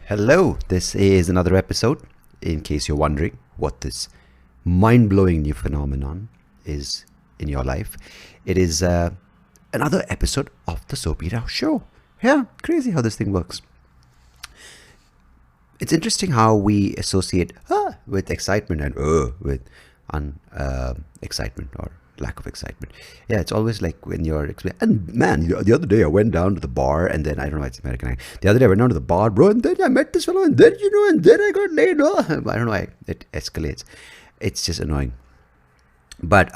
Hello, this is another episode. In case you're wondering what this mind-blowing new phenomenon is in your life, it is another episode of the SoapyRao show. Yeah, crazy how this thing works. It's interesting how we associate with excitement and with excitement or lack of excitement. Yeah, it's always like when you're and man, the other day I went down to the bar, and then I don't know why it's American. The other day I went down to the bar, bro, and then I met this fellow, and then and then I got laid. Oh, I don't know why it escalates. It's just annoying. But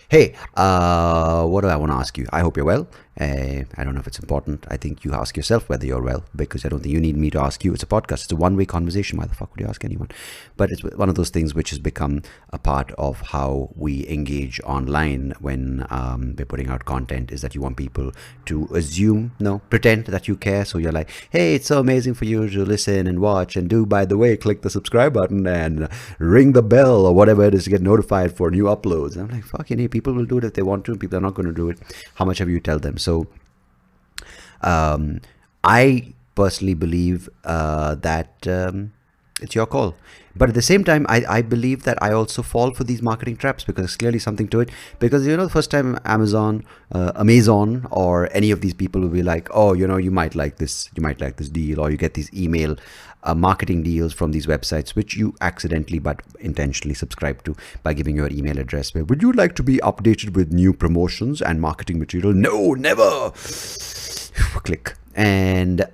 hey, what do I want to ask you? I hope you're well. I don't know if it's important. I think you ask yourself whether you're well, because I don't think you need me to ask you. It's a podcast. It's a one-way conversation. Why the fuck would you ask anyone? But it's one of those things which has become a part of how we engage online when we're putting out content, is that you want people to pretend that you care. So you're like, hey, it's so amazing for you to listen and watch, and do, by the way, click the subscribe button and ring the bell or whatever it is to get notified for new uploads. And I'm like, fucking hey, people will do it if they want to. People are not going to do it. How much have you tell them? So I personally believe that it's your call. But at the same time, I believe that I also fall for these marketing traps, because there's clearly something to it. Because, the first time Amazon or any of these people will be like, oh, you might like this deal, or you get these email marketing deals from these websites, which you accidentally but intentionally subscribe to by giving your email address. Where, would you like to be updated with new promotions and marketing material? No, never. Click. And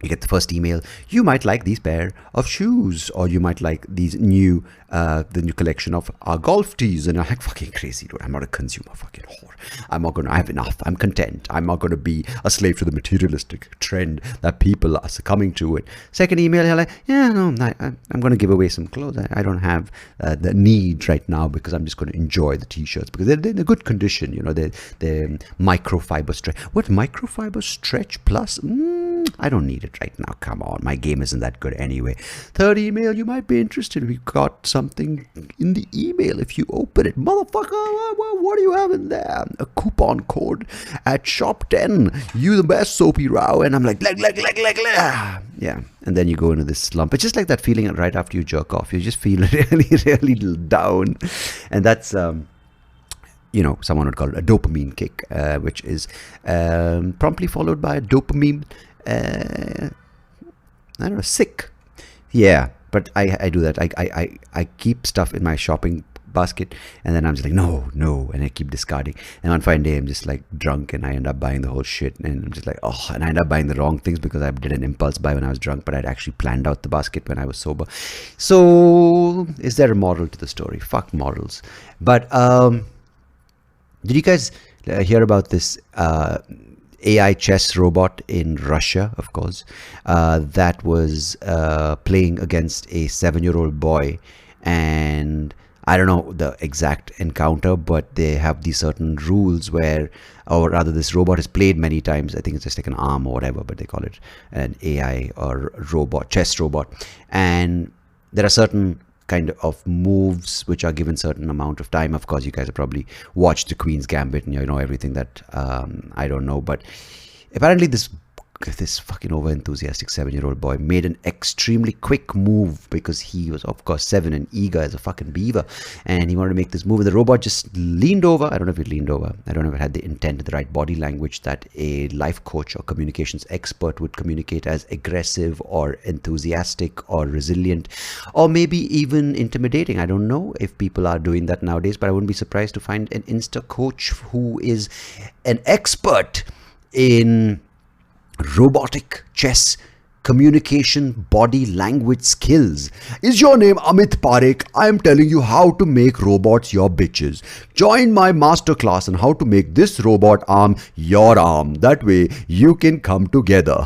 you get the first email. You might like these pair of shoes, or you might like these the new collection of golf tees. And I'm like, fucking crazy, dude. I'm not a consumer, fucking whore. I have enough. I'm content. I'm not going to be a slave to the materialistic trend that people are succumbing to. It. Second email, you're like, yeah, no, I'm going to give away some clothes. I don't have the need right now, because I'm just going to enjoy the t-shirts, because they're in a good condition. They're microfiber stretch. What, microfiber stretch plus? I don't need it right now. Come on, my game isn't that good anyway. Third email, you might be interested. We've got something in the email if you open it. Motherfucker, what do you have in there? A coupon code at shop 10. You the best, SoapyRao. And I'm like, yeah. And then you go into this slump. It's just like that feeling right after you jerk off. You just feel really, really down. And that's someone would call it a dopamine kick, which is promptly followed by a dopamine I don't know, sick. Yeah, but I do that. I keep stuff in my shopping basket, and then I'm just like, no, and I keep discarding. And one fine day, I'm just like drunk, and I end up buying the whole shit, and I'm just like, and I end up buying the wrong things, because I did an impulse buy when I was drunk, but I'd actually planned out the basket when I was sober. So is there a moral to the story? Fuck morals. But did you guys hear about this AI chess robot in Russia, of course, that was playing against a 7-year-old boy? And I don't know the exact encounter, but they have these certain rules where, or rather, this robot is played many times. I think it's just like an arm or whatever, but they call it an AI or robot, chess robot. And there are certain kind of moves which are given certain amount of time. Of course, you guys have probably watched the Queen's Gambit, and you know everything that I don't know. But apparently this fucking over-enthusiastic 7-year-old boy made an extremely quick move, because he was, of course, 7 and eager as a fucking beaver, and he wanted to make this move, and the robot just leaned over. I don't know if it leaned over. I don't know if it had the intent, the right body language that a life coach or communications expert would communicate as aggressive or enthusiastic or resilient, or maybe even intimidating. I don't know if people are doing that nowadays, but I wouldn't be surprised to find an Insta coach who is an expert in robotic chess communication body language skills. Is your name Amit Parekh? I am telling you how to make robots your bitches. Join my masterclass on how to make this robot arm your arm. That way you can come together.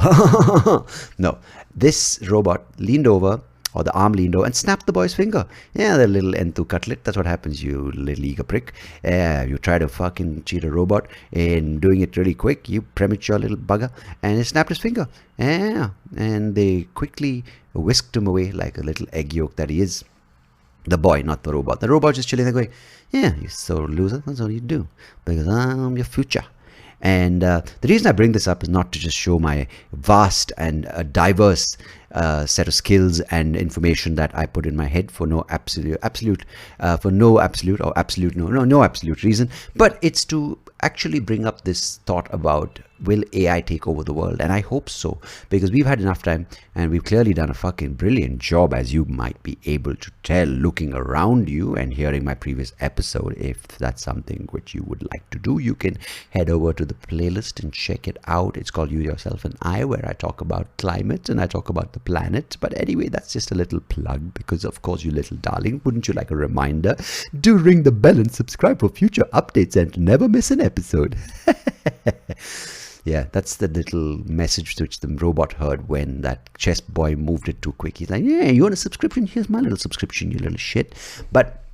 No, this robot leaned over, or the arm leaned over, and snapped the boy's finger. Yeah, the little enthu cutlet. That's what happens, you little eager prick. Yeah, you try to fucking cheat a robot in doing it really quick, you premature little bugger, and he snapped his finger. Yeah, and they quickly whisked him away like a little egg yolk that he is. The boy, not the robot. The robot just chilling there going, yeah, you sore loser. That's all you do, because I'm your future. And the reason I bring this up is not to just show my vast and diverse set of skills and information that I put in my head for no absolute reason, but it's to actually bring up this thought about, will AI take over the world? And I hope so, because we've had enough time and we've clearly done a fucking brilliant job, as you might be able to tell looking around you and hearing my previous episode. If that's something which you would like to do, you can head over to the playlist and check it out. It's called You, Yourself and I, where I talk about climate and I talk about the planet. But anyway, that's just a little plug, because of course, you little darling, wouldn't you like a reminder? Do ring the bell and subscribe for future updates and never miss an episode. Yeah, that's the little message which the robot heard when that chess boy moved it too quick. He's like, yeah, you want a subscription? Here's my little subscription, you little shit. But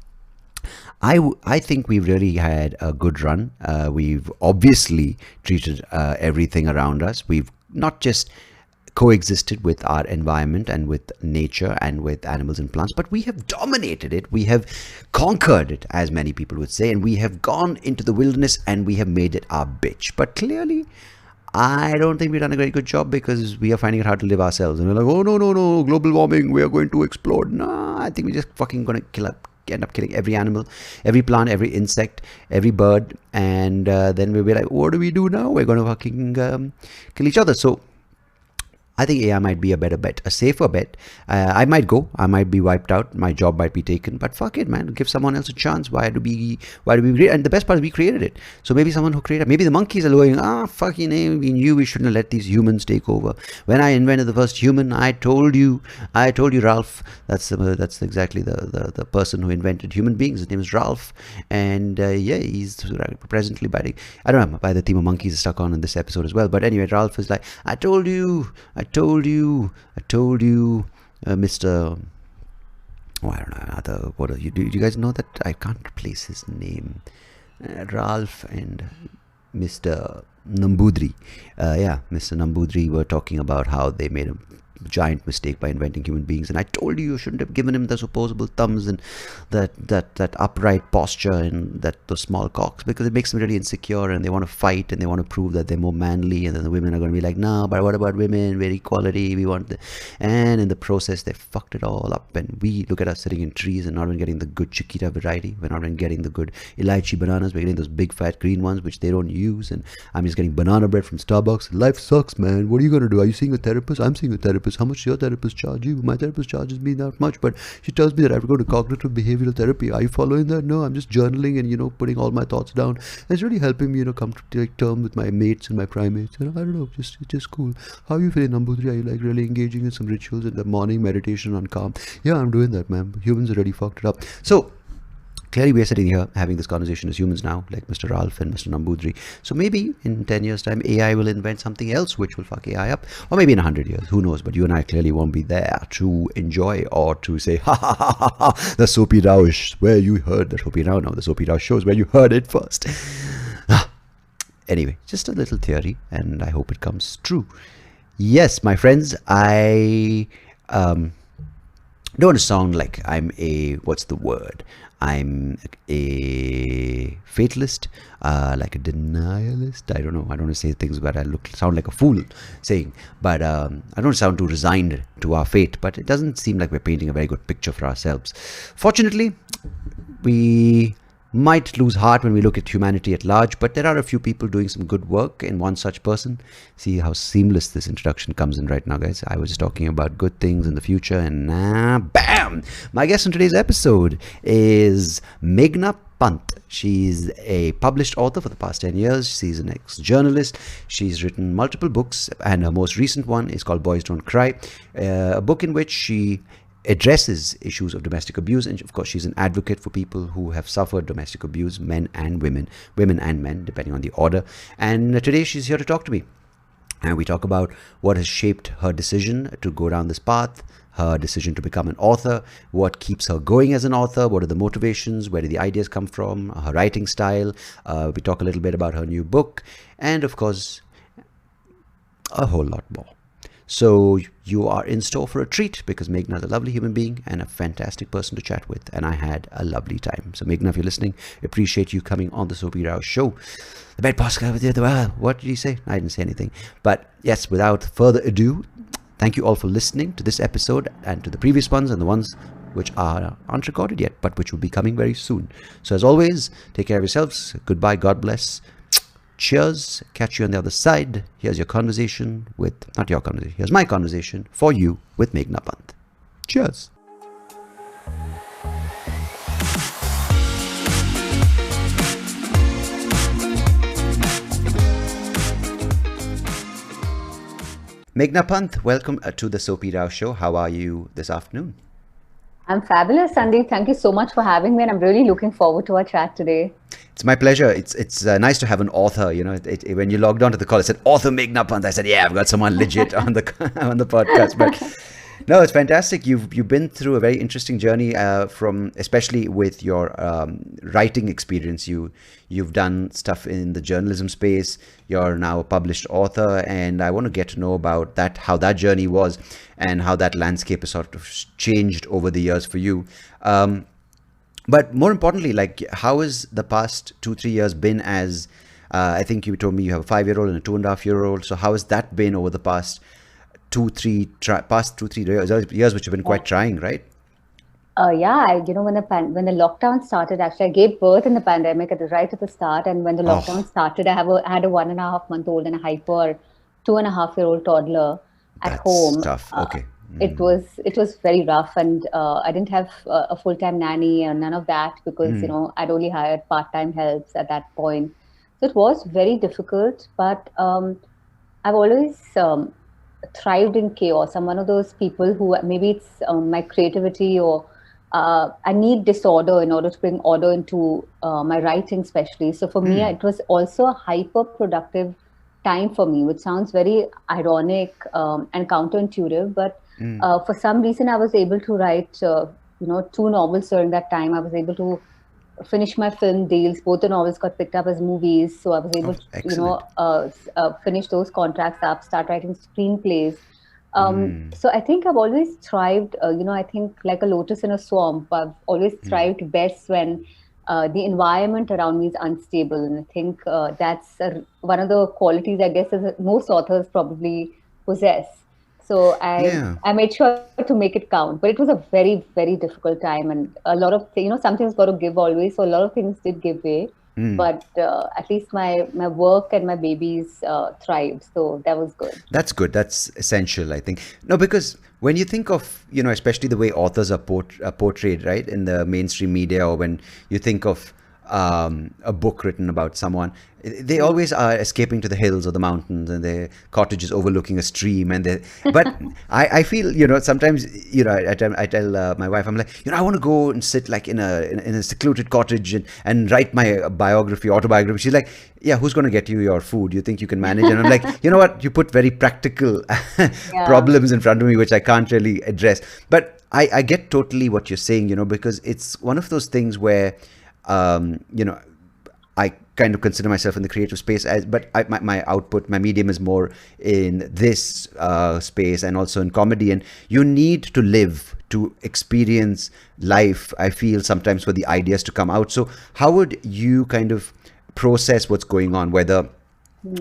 I think we've really had a good run. We've obviously treated everything around us. We've not just coexisted with our environment and with nature and with animals and plants, but we have dominated it. We have conquered it, as many people would say, and we have gone into the wilderness and we have made it our bitch. But clearly, I don't think we've done a very good job, because we are finding it hard to live ourselves. And we're like, oh, no, global warming, we are going to explode. No, I think we're just fucking going to end up killing every animal, every plant, every insect, every bird. And then we'll be like, what do we do now? We're going to fucking kill each other. So I think AI might be a better bet, a safer bet. I might go, I might be wiped out, my job might be taken, but fuck it, man. Give someone else a chance. Why do we and the best part is we created it. So maybe someone who created, maybe the monkeys are going, fucking we knew we shouldn't let these humans take over. When I invented the first human, I told you, Ralph. That's exactly the person who invented human beings. His name is Ralph, and yeah, he's presently by the theme of monkeys is stuck on in this episode as well. But anyway, Ralph is like, I told you, Mr. Oh, I don't know. Do you guys know that I can't place his name? Ralph and Mr. Nambudri. Mr. Nambudri were talking about how they made a giant mistake by inventing human beings, and I told you shouldn't have given him those opposable thumbs and that upright posture and those small cocks, because it makes them really insecure and they want to fight and they want to prove that they're more manly, and then the women are going to be like, no, but what about women? We're equality, we want and in the process they fucked it all up. And we look at us sitting in trees and not even getting the good Chiquita variety, we're not even getting the good Elaichi bananas, we're getting those big fat green ones which they don't use, and I'm just getting banana bread from Starbucks. Life sucks, man. What are you going to do? Are you seeing a therapist? I'm seeing a therapist. How much does your therapist charge you? My therapist charges me that much, but she tells me that I have to go to cognitive behavioral therapy. Are you following that? No, I'm just journaling and putting all my thoughts down. And it's really helping me come to terms with my mates and my primates. I don't know, it's just cool. How are you feeling, Nambudri? Are you like really engaging in some rituals in the morning, meditation on calm? Yeah, I'm doing that, man. Humans already fucked it up. So clearly we are sitting here having this conversation as humans now, like Mr. Ralph and Mr. Nambudri. So maybe in 10 years time AI will invent something else which will fuck AI up, or maybe in 100 years, who knows. But you and I clearly won't be there to enjoy or to say, ha ha ha ha ha, the SoapyRao is where you heard the SoapyRao. No, the SoapyRao shows where you heard it first. Anyway, just a little theory, and I hope it comes true. Yes, my friends, I don't want to sound like I'm I'm a fatalist, like a denialist. I don't know. I don't want to say things where I sound like a fool saying, but I don't sound too resigned to our fate. But it doesn't seem like we're painting a very good picture for ourselves. Fortunately, we might lose heart when we look at humanity at large, but there are a few people doing some good work, and one such person. See how seamless this introduction comes in right now, guys. I was talking about good things in the future, and bam! My guest in today's episode is Meghna Pant. She's a published author for the past 10 years. She's an ex-journalist. She's written multiple books, and her most recent one is called Boys Don't Cry, a book in which she addresses issues of domestic abuse, and of course she's an advocate for people who have suffered domestic abuse, men and women and men, depending on the order. And today she's here to talk to me, and we talk about what has shaped her decision to go down this path, her decision to become an author, what keeps her going as an author, what are the motivations, where do the ideas come from, her writing style. We talk a little bit about her new book, and of course a whole lot more. So you are in store for a treat because Meghna is a lovely human being and a fantastic person to chat with. And I had a lovely time. So Meghna, if you're listening, appreciate you coming on the SoapyRao show. The best podcast with you. What did you say? I didn't say anything. But yes, without further ado, thank you all for listening to this episode and to the previous ones and the ones which aren't recorded yet, but which will be coming very soon. So as always, take care of yourselves. Goodbye. God bless. Cheers. Catch you on the other side. Here's your conversation with, not your conversation, here's my conversation for you with Meghna Pant. Cheers. Meghna Pant, welcome to the SoapyRao show. How are you this afternoon? I'm fabulous, Sandeep. Thank you so much for having me, and I'm really looking forward to our chat today. It's my pleasure. It's nice to have an author. You know, when you logged on to the call, it said author Meghna Pant. I said, yeah, I've got someone legit on the on the podcast. But no, it's fantastic. You've been through a very interesting journey from, especially with your writing experience. You've done stuff in the journalism space. You're now a published author, and I want to get to know about that, how that journey was, and how that landscape has sort of changed over the years for you. But more importantly, like, how has the past 2-3 years been as, I think you told me you have a 5-year-old and a 2.5-year-old. So how has that been over the past 2-3 years, which have been quite trying, right? Yeah, when the lockdown started, actually, I gave birth in the pandemic right at the start. And when the lockdown started, I had a 1.5-month-old and a hyper 2.5-year-old toddler at home. That's tough. Okay. It was very rough, and I didn't have a full-time nanny or none of that because I'd only hired part-time helps at that point. So it was very difficult, but I've always thrived in chaos. I'm one of those people who, maybe it's my creativity, or I need disorder in order to bring order into my writing, especially. So for me, it was also a hyper-productive time for me, which sounds very ironic and counterintuitive, but for some reason I was able to write 2 novels during that time. I was able to finish my film deals. Both the novels got picked up as movies, so I was able to finish those contracts up, start writing screenplays. So I think I've always thrived, I think like a lotus in a swamp. I've always thrived best when the environment around me is unstable. And I think that's one of the qualities, I guess, as most authors probably possess. So I made sure to make it count. But it was a very, very difficult time. And a lot of things, something's got to give always. So a lot of things did give way. But at least my work and my babies thrived. So that was good. That's good. That's essential, I think. No, because when you think of, especially the way authors are portrayed, right, in the mainstream media, or when you think of a book written about someone, they always are escaping to the hills or the mountains, and their cottages overlooking a stream. And but I feel, sometimes, I tell my wife, I'm like, I want to go and sit like in a secluded cottage and write my autobiography. She's like, yeah, who's going to get you your food? You think you can manage? And I'm like, you know what? You put very practical problems in front of me, which I can't really address. But I get totally what you're saying, because it's one of those things where, I kind of consider myself in the creative space, but my output, my medium is more in this space and also in comedy. And you need to live to experience life, I feel, sometimes for the ideas to come out. So how would you kind of process what's going on, whether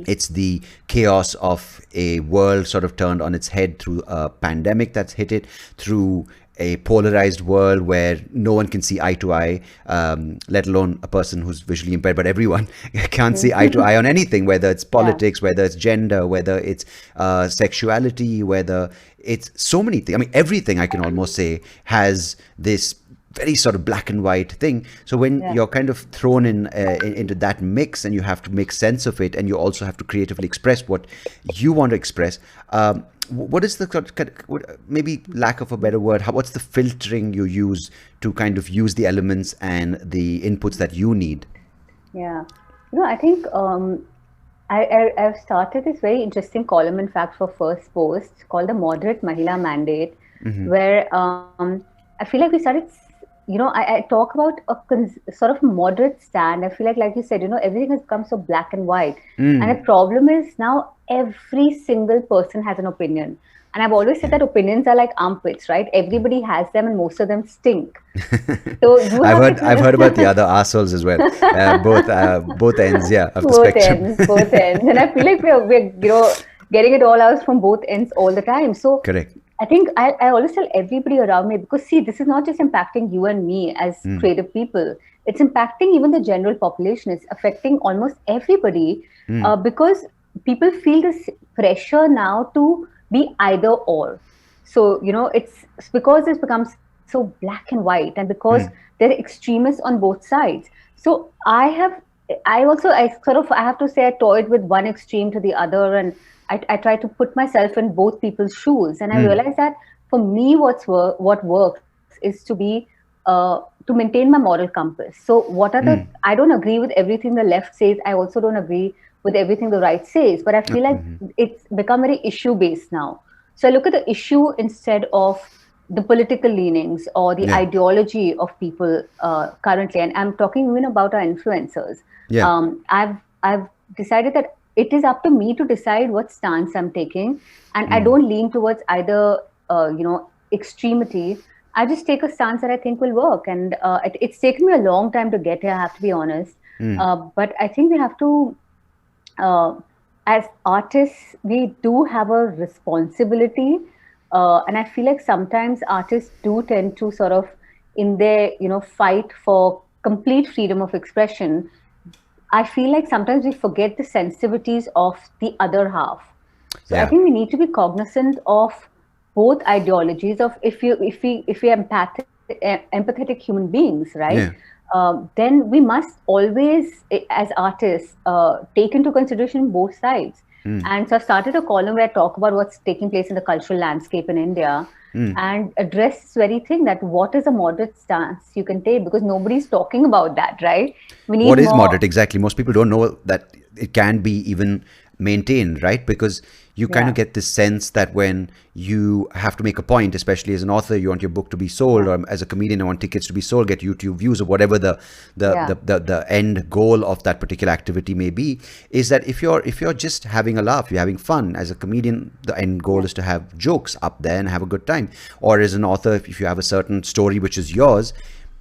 it's the chaos of a world sort of turned on its head through a pandemic that's hit it, through a polarized world where no one can see eye to eye, let alone a person who's visually impaired, but everyone can't see eye to eye on anything, whether it's politics, whether it's gender, whether it's sexuality, whether it's so many things. I mean, everything, I can almost say, has this very sort of black and white thing. So when you're kind of thrown into that mix, and you have to make sense of it, and you also have to creatively express what you want to express, what is the, maybe lack of a better word, what's the filtering you use to kind of use the elements and the inputs that you need? Yeah, I think I've started this very interesting column, in fact, for First Post, called the Moderate Mahila Mandate, where I feel like we started, I talk about a sort of moderate stand. I feel like you said, everything has become so black and white. And the problem is now every single person has an opinion. And I've always said that opinions are like armpits, right? Everybody has them, and most of them stink. So you have to I've heard about the other assholes as well. Both ends, yeah, of the both spectrum. ends, both ends. And I feel like we're getting it all out from both ends all the time. So Correct. I think I always tell everybody around me, because see, this is not just impacting you and me as creative people. It's impacting even the general population. It's affecting almost everybody, because people feel this pressure now to be either or. So, it's because it's become so black and white, and because there are extremists on both sides. So I have to say, I toyed with one extreme to the other, and I try to put myself in both people's shoes, and I realize that for me, what works is to maintain my moral compass. So I don't agree with everything the left says. I also don't agree with everything the right says, but I feel like it's become very issue based now. So I look at the issue instead of the political leanings or the ideology of people currently, and I'm talking even about our influencers. I've decided that it is up to me to decide what stance I'm taking, and I don't lean towards either extremity. I just take a stance that I think will work, and it's taken me a long time to get here, I have to be honest. But I think we have to, as artists, we do have a responsibility, and I feel like sometimes artists do tend to sort of, in their fight for complete freedom of expression, I feel like sometimes we forget the sensitivities of the other half. So I think we need to be cognizant of both ideologies. Of if we empathetic human beings, right? Then we must always, as artists, take into consideration both sides. And so I've started a column where I talk about what's taking place in the cultural landscape in India, and address this very thing, that what is a moderate stance you can take, because nobody's talking about that, right? We need What is moderate exactly? Most people don't know that it can be even maintained, right? Because you kind of get this sense that when you have to make a point, especially as an author, you want your book to be sold, or as a comedian, you want tickets to be sold, get YouTube views, or whatever the end goal of that particular activity may be, is that if you're just having a laugh, you're having fun. As a comedian, the end goal is to have jokes up there and have a good time. Or as an author, if you have a certain story which is yours,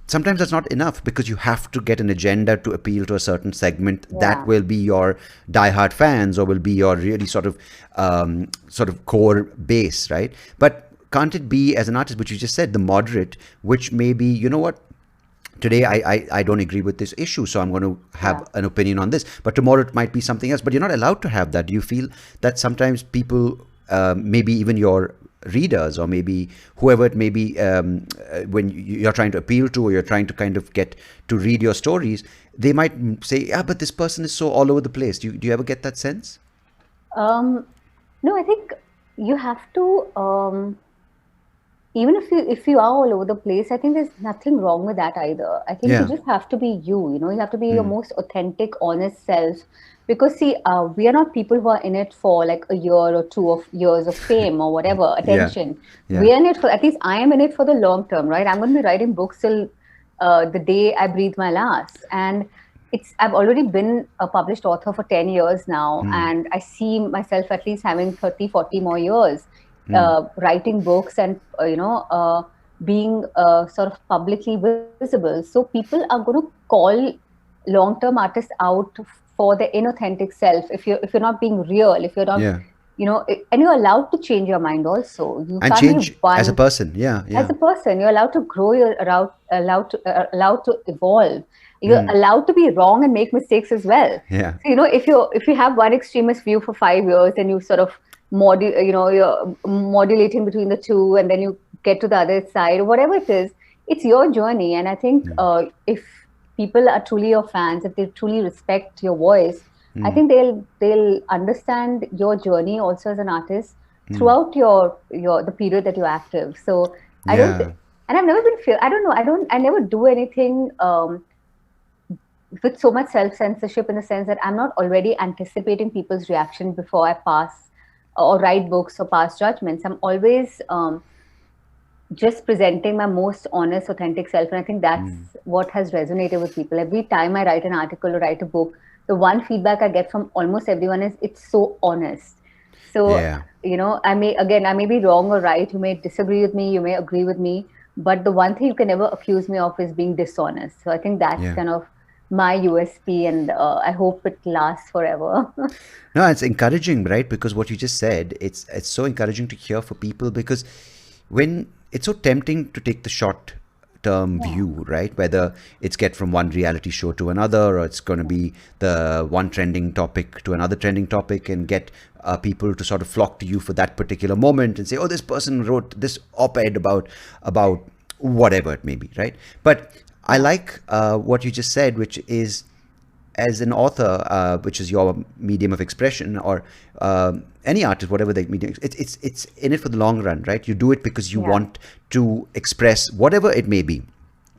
sometimes that's not enough, because you have to get an agenda to appeal to a certain segment that will be your diehard fans, or will be your really sort of core base, right? But can't it be, as an artist, which you just said, the moderate, which may be, you know what, today I don't agree with this issue, so I'm going to have an opinion on this, but tomorrow it might be something else. But you're not allowed to have that. Do you feel that sometimes people, maybe even your readers, or maybe whoever it may be, when you're trying to appeal to, or you're trying to kind of get to read your stories, they might say, but this person is so all over the place. Do you ever get that sense? No, I think you have to, even if you are all over the place, I think there's nothing wrong with that either. I think you just have to be you have to be your most authentic, honest self. Because see, we are not people who are in it for like a year or 2 years of fame or whatever, attention. We are in it for, at least I am in it for the long term, right? I'm going to be writing books till the day I breathe my last. And I've already been a published author for 10 years now, and I see myself at least having 30, 40 more years writing books, and being sort of publicly visible. So people are going to call long-term artists out for the inauthentic self, if you're not being real, if you're not and you're allowed to change your mind also. You and can't change be one as a person. As a person, you're allowed to grow, you're allowed to evolve, you're allowed to be wrong and make mistakes as well. So if you have one extremist view for 5 years, and you sort of you're modulating between the two, and then you get to the other side, or whatever it is, it's your journey. And I think if people are truly your fans, if they truly respect your voice, I think they'll understand your journey also as an artist throughout the period that you're active. So I don't, and I've never been I don't know, I never do anything with so much self-censorship, in the sense that I'm not already anticipating people's reaction before I pass or write books or pass judgments. I'm always just presenting my most honest, authentic self. And I think that's what has resonated with people. Every time I write an article or write a book, the one feedback I get from almost everyone is, it's so honest. So I may be wrong or right. You may disagree with me, you may agree with me, but the one thing you can never accuse me of is being dishonest. So I think that's Yeah. kind of my USP, and I hope it lasts forever. No, it's encouraging, right? Because what you just said, it's so encouraging to hear for people, because when it's so tempting to take the short term Yeah. view, right? Whether it's get from one reality show to another, or it's going to be the one trending topic to another trending topic, and get people to sort of flock to you for that particular moment and say, oh, this person wrote this op-ed about whatever it may be, right? But I Yeah. like what you just said, which is, as an author, which is your medium of expression, or any artist, whatever the medium, it's in it for the long run, right? You do it because you Yeah. want to express whatever it may be,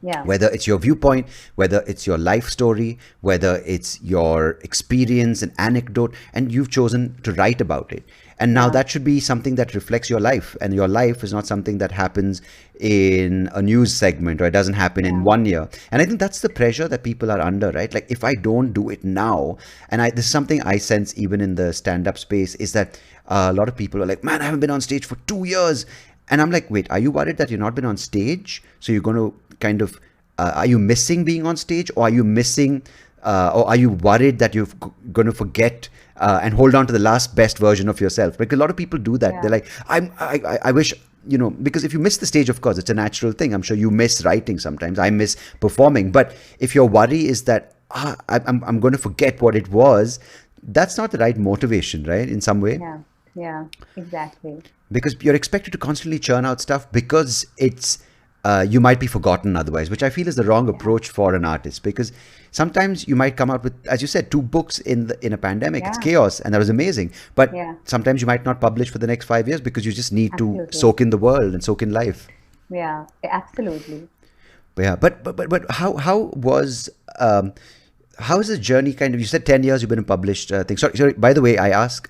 Yeah. whether it's your viewpoint, whether it's your life story, whether it's your experience and anecdote, and you've chosen to write about it. And now Yeah. that should be something that reflects your life, and your life is not something that happens in a news segment, or it doesn't happen in Yeah. 1 year. And I think that's the pressure that people are under, right? Like, if I don't do it now, and this is something I sense even in the stand-up space, is that a lot of people are like, man, I haven't been on stage for 2 years. And I'm like, wait, are you worried that you're not been on stage? So you're going to kind of, are you missing being on stage, or are you missing, or are you worried that you're going to forget and hold on to the last best version of yourself? Because a lot of people do that. Yeah. They're like, I wish, because if you miss the stage, of course, it's a natural thing. I'm sure you miss writing sometimes. I miss performing. But if your worry is that I'm going to forget what it was, that's not the right motivation, right? In some way. Yeah. Yeah. Exactly. Because you're expected to constantly churn out stuff, because it's you might be forgotten otherwise, which I feel is the wrong approach for an artist. Because sometimes you might come out with, as you said, 2 books in a pandemic. It's Yeah. chaos, and that was amazing. But Yeah. sometimes you might not publish for the next 5 years, because you just need to Absolutely. soak in the world and soak in life. Yeah. Absolutely. But yeah, but how is the journey kind of? You said 10 years you've been in published things. Sorry. By the way, I ask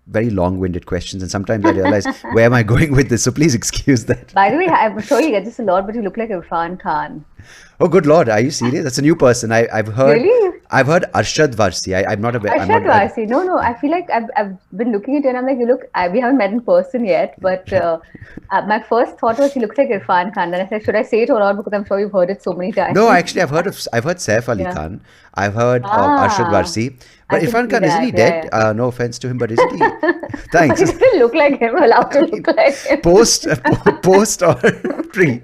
very long-winded questions, and sometimes I realize where am I going with this. So please excuse that. By the way, I'm sure you get this a lot, but you look like Irfan Khan. Oh, good Lord, are you serious? That's a new person. I've heard. Really? I've heard Arshad Varsi. I'm not aware. I'm Arshad not. Varsi. No. I feel like I've been looking at you and I'm like, we haven't met in person yet, but my first thought was he looks like Irfan Khan. And I said, should I say it or not? Because I'm sure you've heard it so many times. No, actually, I've heard Saif Ali Yeah. Khan. I've heard of Arshad Ah, Varsi. But I can Irfan see Khan, isn't he that. Yeah, dead? No offense to him, but isn't he? But Thanks. you still look like him, allowed to look like him. Post or pre?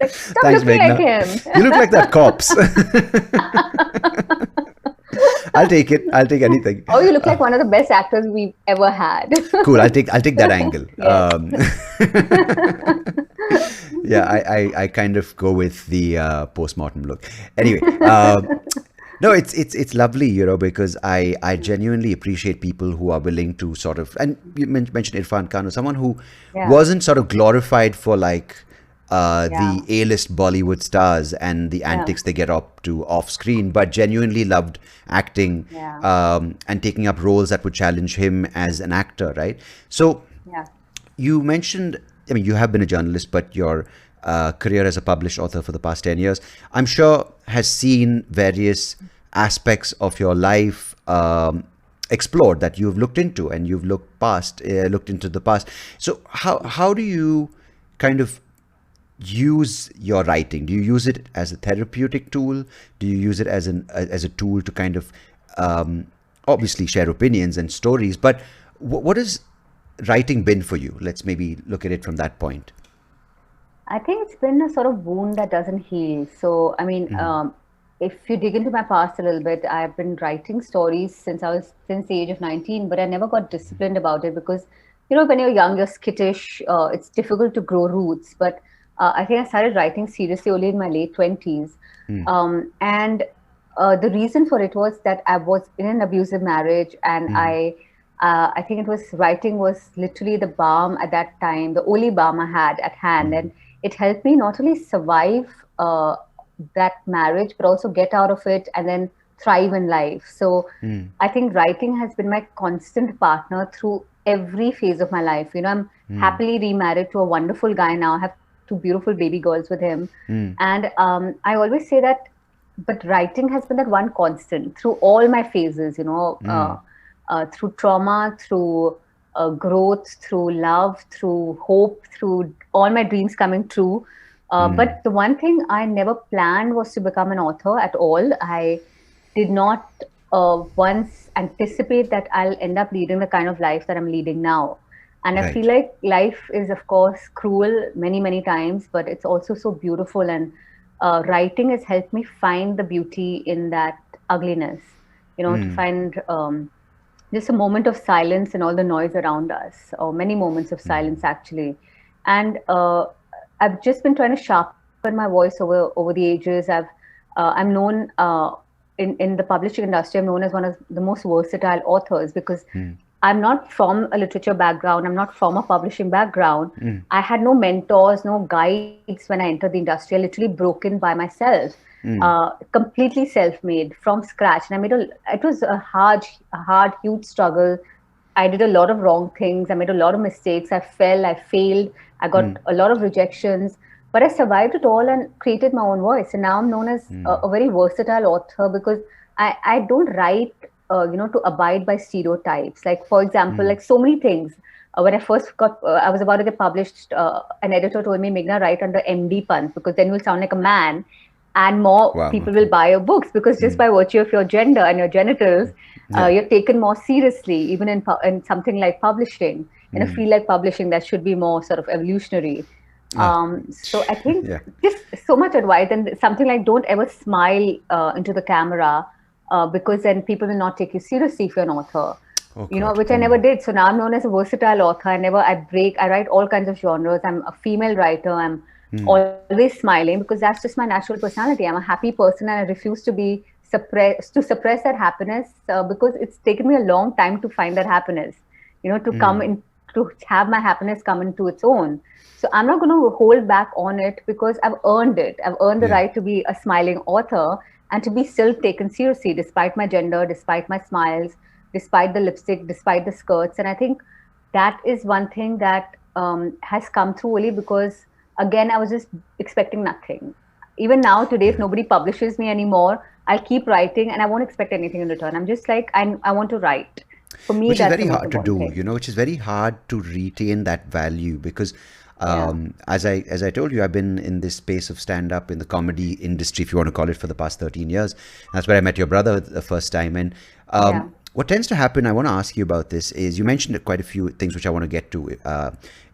Stop Thanks, looking Meghna. like him. You look like that cops. I'll take it. I'll take anything. Oh, you look like one of the best actors we've ever had. Cool. I'll take that angle. Yes. Yeah, I kind of go with the postmortem look. Anyway, no, it's lovely, because I genuinely appreciate people who are willing to sort of, and you mentioned Irfan Khan, or someone who Yeah. wasn't sort of glorified for like Yeah. the A-list Bollywood stars and the antics they get up to off screen, but genuinely loved acting Yeah. and taking up roles that would challenge him as an actor, right? So Yeah. you mentioned, I mean, you have been a journalist, but your career as a published author for the past 10 years, I'm sure, has seen various aspects of your life explored, that you've looked into, and you've looked into the past. So how do you kind of use your writing? Do you use it as a therapeutic tool? Do you use it as a tool to kind of obviously share opinions and stories? But what has writing been for you? Let's maybe look at it from that point. I think it's been a sort of wound that doesn't heal. So, I mean, if you dig into my past a little bit, I've been writing stories since the age of 19, but I never got disciplined about it because, when you're young, you're skittish. It's difficult to grow roots. But I think I started writing seriously only in my late 20s. And the reason for it was that I was in an abusive marriage, and I think writing was literally the balm at that time, the only balm I had at hand. And it helped me not only survive that marriage, but also get out of it and then thrive in life. So I think writing has been my constant partner through every phase of my life. I'm happily remarried to a wonderful guy now. I have 2 beautiful baby girls with him. And I always say that, but writing has been that one constant through all my phases, through trauma, through growth, through love, through hope, through all my dreams coming true. But the one thing I never planned was to become an author at all. I did not once anticipate that I'll end up leading the kind of life that I'm leading now. And I feel Right. like life is, of course, cruel many, many times, but it's also so beautiful. And writing has helped me find the beauty in that ugliness, to find just a moment of silence in all the noise around us, or many moments of silence, actually. And I've just been trying to sharpen my voice over the ages. I'm known in the publishing industry. I'm known as one of the most versatile authors because I'm not from a literature background. I'm not from a publishing background. I had no mentors, no guides when I entered the industry. I literally broken by myself, completely self-made from scratch. And it was a hard, huge struggle. I did a lot of wrong things. I made a lot of mistakes. I fell, I failed. I got a lot of rejections, but I survived it all and created my own voice. And now I'm known as a very versatile author because I don't write, to abide by stereotypes. Like, for example, like so many things. When I first I was about to get published, an editor told me, Meghna, write under MD Pant because then you'll sound like a man and more Wow. people Okay. will buy your books because just by virtue of your gender and your genitals, you're taken more seriously, even in something like publishing. In a field like publishing, that should be more sort of evolutionary. Ah. So I think Yeah. just so much advice, and something like don't ever smile into the camera because then people will not take you seriously if you're an author. Oh God. Which I never did. So now I'm known as a versatile author. I write all kinds of genres. I'm a female writer. I'm always smiling because that's just my natural personality. I'm a happy person and I refuse to be suppress that happiness because it's taken me a long time to find that happiness, to come in, to have my happiness come into its own. So I'm not going to hold back on it because I've earned it. I've earned the Yeah. right to be a smiling author and to be still taken seriously despite my gender, despite my smiles, despite the lipstick, despite the skirts. And I think that is one thing that has come through only because, again, I was just expecting nothing. Even now, today, if Yeah. nobody publishes me anymore, I'll keep writing and I won't expect anything in return. I'm just like, I want to write. For me, Which is that's the very most hard to important do, thing. which is very hard to retain that value because Yeah. as I told you, I've been in this space of stand up in the comedy industry, if you want to call it, for the past 13 years. That's where I met your brother the first time. And Yeah. what tends to happen, I want to ask you about this, is you mentioned quite a few things which I want to get to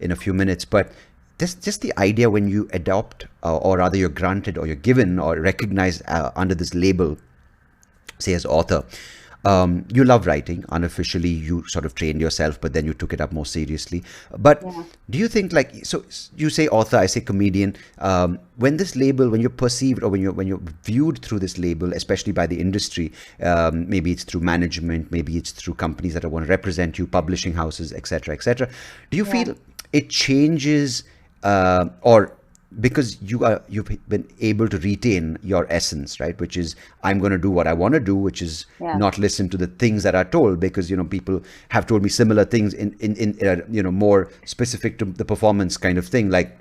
in a few minutes, but this just the idea when you adopt, or rather you're granted or you're given or recognized under this label, say as author. You love writing. Unofficially, you sort of trained yourself, but then you took it up more seriously. But Yeah. do you think, like, so you say author, I say comedian. When this label, when you're perceived or when you're viewed through this label, especially by the industry, maybe it's through management, maybe it's through companies that want to represent you, publishing houses, etc., etc. Do you Yeah. feel it changes, or because you've been able to retain your essence, right, which is I'm going to do what I want to do, which is Yeah. not listen to the things that are told, because people have told me similar things in more specific to the performance kind of thing, like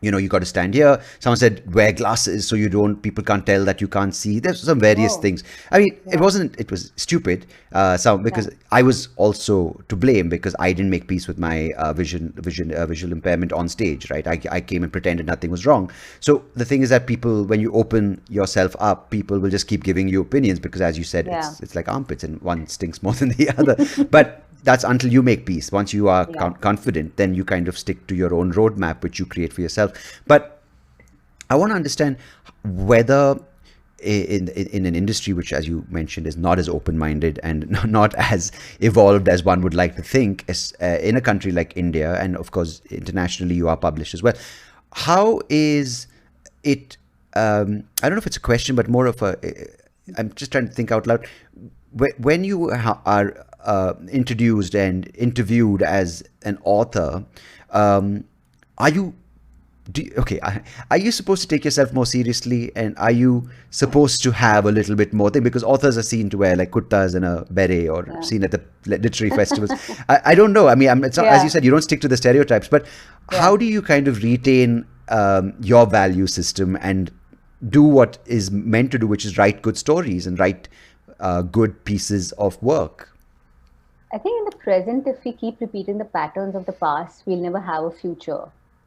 you got to stand here. Someone said wear glasses so people can't tell that you can't see. There's some various Oh, things. I mean, yeah. it was stupid. Because Yeah. I was also to blame because I didn't make peace with my visual impairment on stage, right? I came and pretended nothing was wrong. So the thing is that people, when you open yourself up, people will just keep giving you opinions because, as you said, Yeah. it's like armpits and one stinks more than the other. But that's until you make peace. Once you are Yeah. confident, then you kind of stick to your own roadmap, which you create for yourself. But I want to understand whether in an industry which, as you mentioned, is not as open-minded and not as evolved as one would like to think, as in a country like India, and of course internationally you are published as well. How is it? I don't know if it's a question, but more of a. I'm just trying to think out loud. When you are introduced and interviewed as an author, are you? Are you supposed to take yourself more seriously, and are you supposed to have a little bit more thing? Because authors are seen to wear like kurtas and a beret, or Yeah. seen at the literary festivals. I don't know. I mean, it's not, as you Yeah. said, you don't stick to the stereotypes. But Yeah. how do you kind of retain your value system and do what is meant to do, which is write good stories and write good pieces of work? I think in the present, if we keep repeating the patterns of the past, we'll never have a future,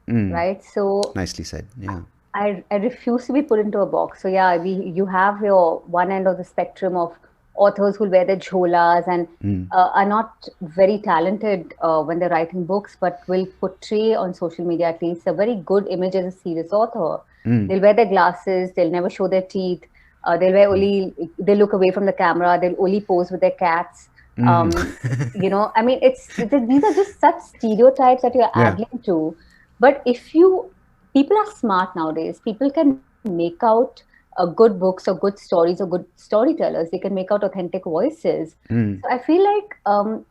right? So Nicely said. Yeah. I refuse to be put into a box. So yeah, you have your one end of the spectrum of authors who wear their jholas and are not very talented when they're writing books, but will portray on social media at least a very good image as a serious author. They'll wear their glasses. They'll never show their teeth. They'll wear only. They look away from the camera. They'll only pose with their cats. I mean, these are just such stereotypes that you're Yeah. adding to. But if you people are smart nowadays. People can make out good books or good stories or good storytellers. They can make out authentic voices. So I feel like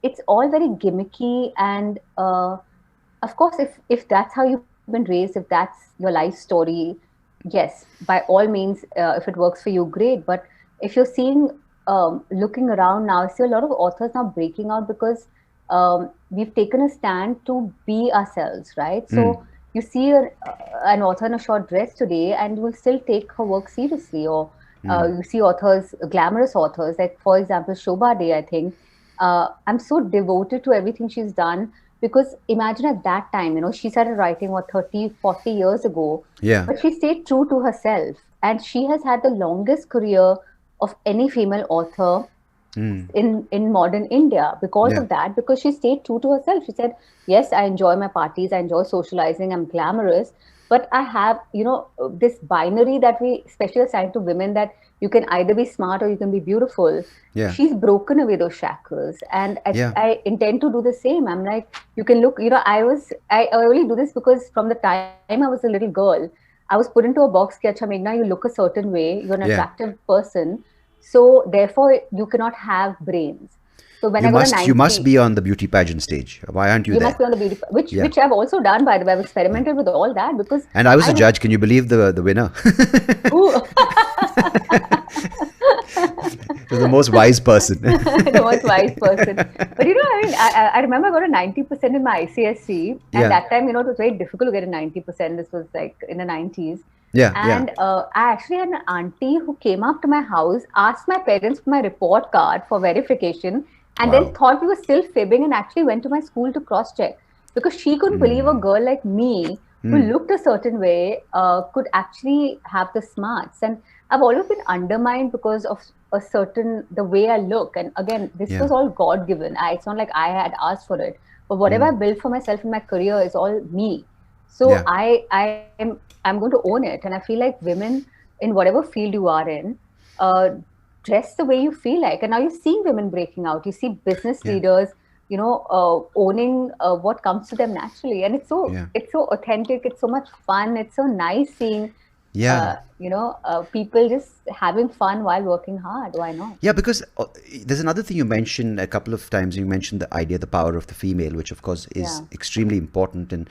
it's all very gimmicky. And of course, if that's how you've been raised, if that's your life story, yes, by all means, if it works for you, great. But if you're seeing, looking around now, I see a lot of authors now breaking out because we've taken a stand to be ourselves, right? So you see an author in a short dress today and you will still take her work seriously. Or you see authors, glamorous authors, like for example, Shobha Day, I think. I'm so devoted to everything she's done because imagine at that time, she started writing, 30, 40 years ago. Yeah. But she stayed true to herself. And she has had the longest career of any female author in modern India because of that, because she stayed true to herself. She said, yes, I enjoy my parties, I enjoy socializing, I'm glamorous, but I have, this binary that we especially assign to women, that you can either be smart or you can be beautiful. Yeah. She's broken away those shackles. And I intend to do the same. I'm like, you can look, I only do this because from the time I was a little girl, I was put into a box, Acha Meghna, you look a certain way, you're an attractive person. So therefore, you cannot have brains. So when you must be on the beauty pageant stage. Why aren't you there? You must be on the beauty, which I've also done, by the way. I've experimented with all that because. And I was a judge. Can you believe the winner? The most wise person. The most wise person. But I remember I got a 90% in my ICSE, and that time, it was very difficult to get a 90%. This was like in the 90s. I actually had an auntie who came up to my house, asked my parents for my report card for verification, and then thought we were still fibbing, and actually went to my school to cross-check because she couldn't believe a girl like me who looked a certain way could actually have the smarts. And I've always been undermined because of the way I look. And again, this was all God-given. It's not like I had asked for it. But whatever I built for myself in my career is all me. So I'm going to own it. And I feel like women, in whatever field you are in, dress the way you feel like. And now you're seeing women breaking out. You see business leaders, owning what comes to them naturally. And it's so authentic. It's so much fun. It's so nice seeing people just having fun while working hard. Why not? Yeah, because there's another thing you mentioned a couple of times. You mentioned the idea, the power of the female, which of course is extremely important. And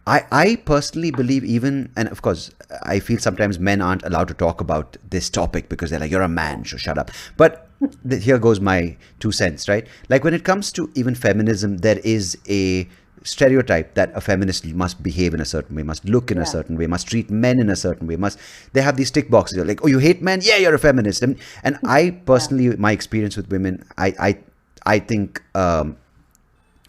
I personally believe and of course, I feel sometimes men aren't allowed to talk about this topic because they're like, you're a man, so shut up. But here goes my 2 cents, right? Like when it comes to even feminism, there is a stereotype that a feminist must behave in a certain way, must look in a certain way, must treat men in a certain way, they have these tick boxes. They're like, oh, you hate men? Yeah, you're a feminist. And I personally, my experience with women, I think,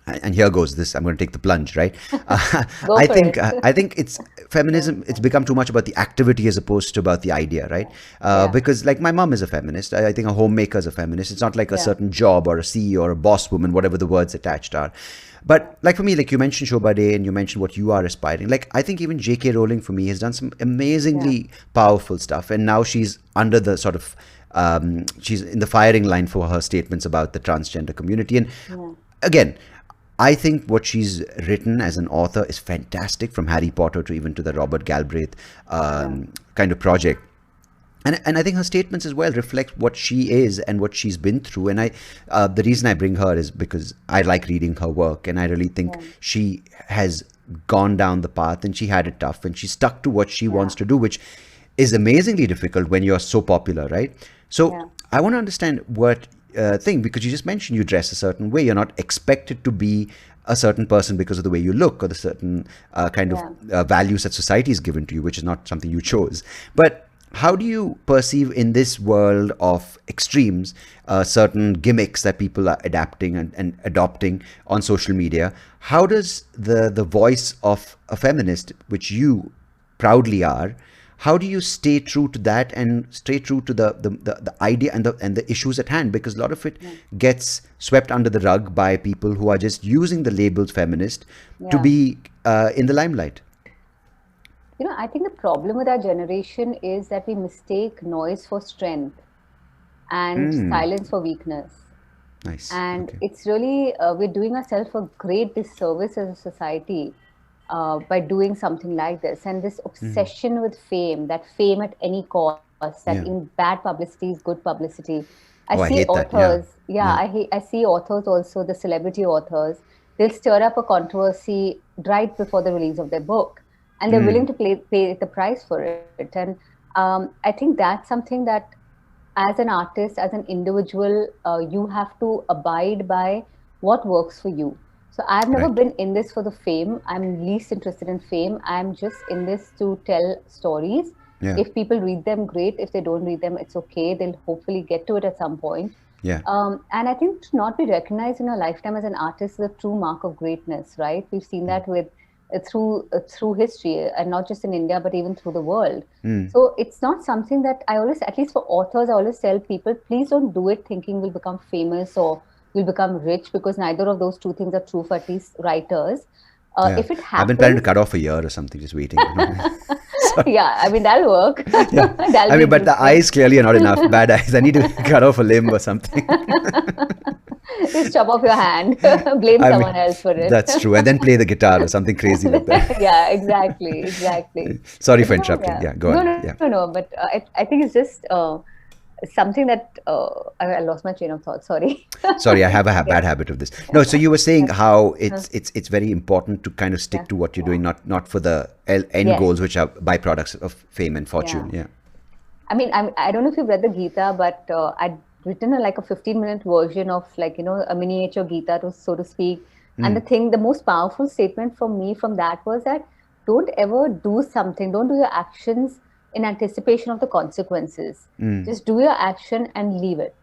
and here goes this, I'm going to take the plunge, right? I think it's feminism, it's become too much about the activity as opposed to about the idea, right? Because like my mom is a feminist. I think a homemaker is a feminist. It's not like a certain job or a CEO or a boss woman, whatever the words attached are. But like for me, like you mentioned Shobha Day and you mentioned what you are aspiring. Like I think even J.K. Rowling for me has done some amazingly powerful stuff. And now she's under the sort of, she's in the firing line for her statements about the transgender community. And again, I think what she's written as an author is fantastic, from Harry Potter to even to the Robert Galbraith kind of project. And I think her statements as well reflect what she is and what she's been through. And the reason I bring her is because I like reading her work, and I really think she has gone down the path and she had it tough and she stuck to what she wants to do, which is amazingly difficult when you're so popular, right? So I want to understand what thing, because you just mentioned you dress a certain way. You're not expected to be a certain person because of the way you look or the certain kind of values that society has given to you, which is not something you chose. But how do you perceive in this world of extremes certain gimmicks that people are adapting and adopting on social media? How does the voice of a feminist, which you proudly are, how do you stay true to that and stay true to the idea and the issues at hand? Because a lot of it gets swept under the rug by people who are just using the labels feminist to Yeah. be in the limelight. I think the problem with our generation is that we mistake noise for strength and silence for weakness. Nice. And Okay. it's really, we're doing ourselves a great disservice as a society by doing something like this. And this obsession with fame, that fame at any cost, that Yeah. in bad publicity is good publicity. I Oh, I see hate that. Yeah. authors, yeah, Yeah. I see authors also, the celebrity authors, they'll stir up a controversy right before the release of their book. And they're willing to pay the price for it. And I think that's something that as an artist, as an individual, you have to abide by what works for you. So I've never Right. been in this for the fame. I'm least interested in fame. I'm just in this to tell stories. Yeah. If people read them, great. If they don't read them, it's okay. They'll hopefully get to it at some point. Yeah. And I think to not be recognized in your lifetime as an artist is a true mark of greatness, right? We've seen that with through history, and not just in India, but even through the world. So it's not something that I always, at least for authors, I always tell people, please don't do it thinking we'll become famous or we'll become rich, because neither of those two things are true for at least writers. Yeah. If it I've been planning to happens, cut off a year or something, just waiting. Sorry. yeah, I mean, that'll work. Yeah. That'll I be mean, but the interesting. eyes clearly are not enough. Bad eyes. I need to cut off a limb or something. Just chop off your hand, blame I someone mean, else for it. that's true. And then play the guitar or something crazy like that. Yeah, exactly, exactly. Sorry But for no, interrupting. yeah, Yeah, go no, on. no, Yeah. no, no. But I think it's just something that I lost my train of thought. Sorry. Sorry, I have a Yeah, bad habit of this. No, so you were saying yeah, how it's very important to kind of yeah, stick to what you're doing, not for the end yes, goals, which are byproducts of fame and yeah. fortune. Yeah. I mean, I don't know if you've read the Gita, but I'd written like a 15-minute version of, like, a miniature Gita, to, so to speak. And the most powerful statement for me from that was that don't ever do something, don't do your actions in anticipation of the consequences. Just do your action and leave it.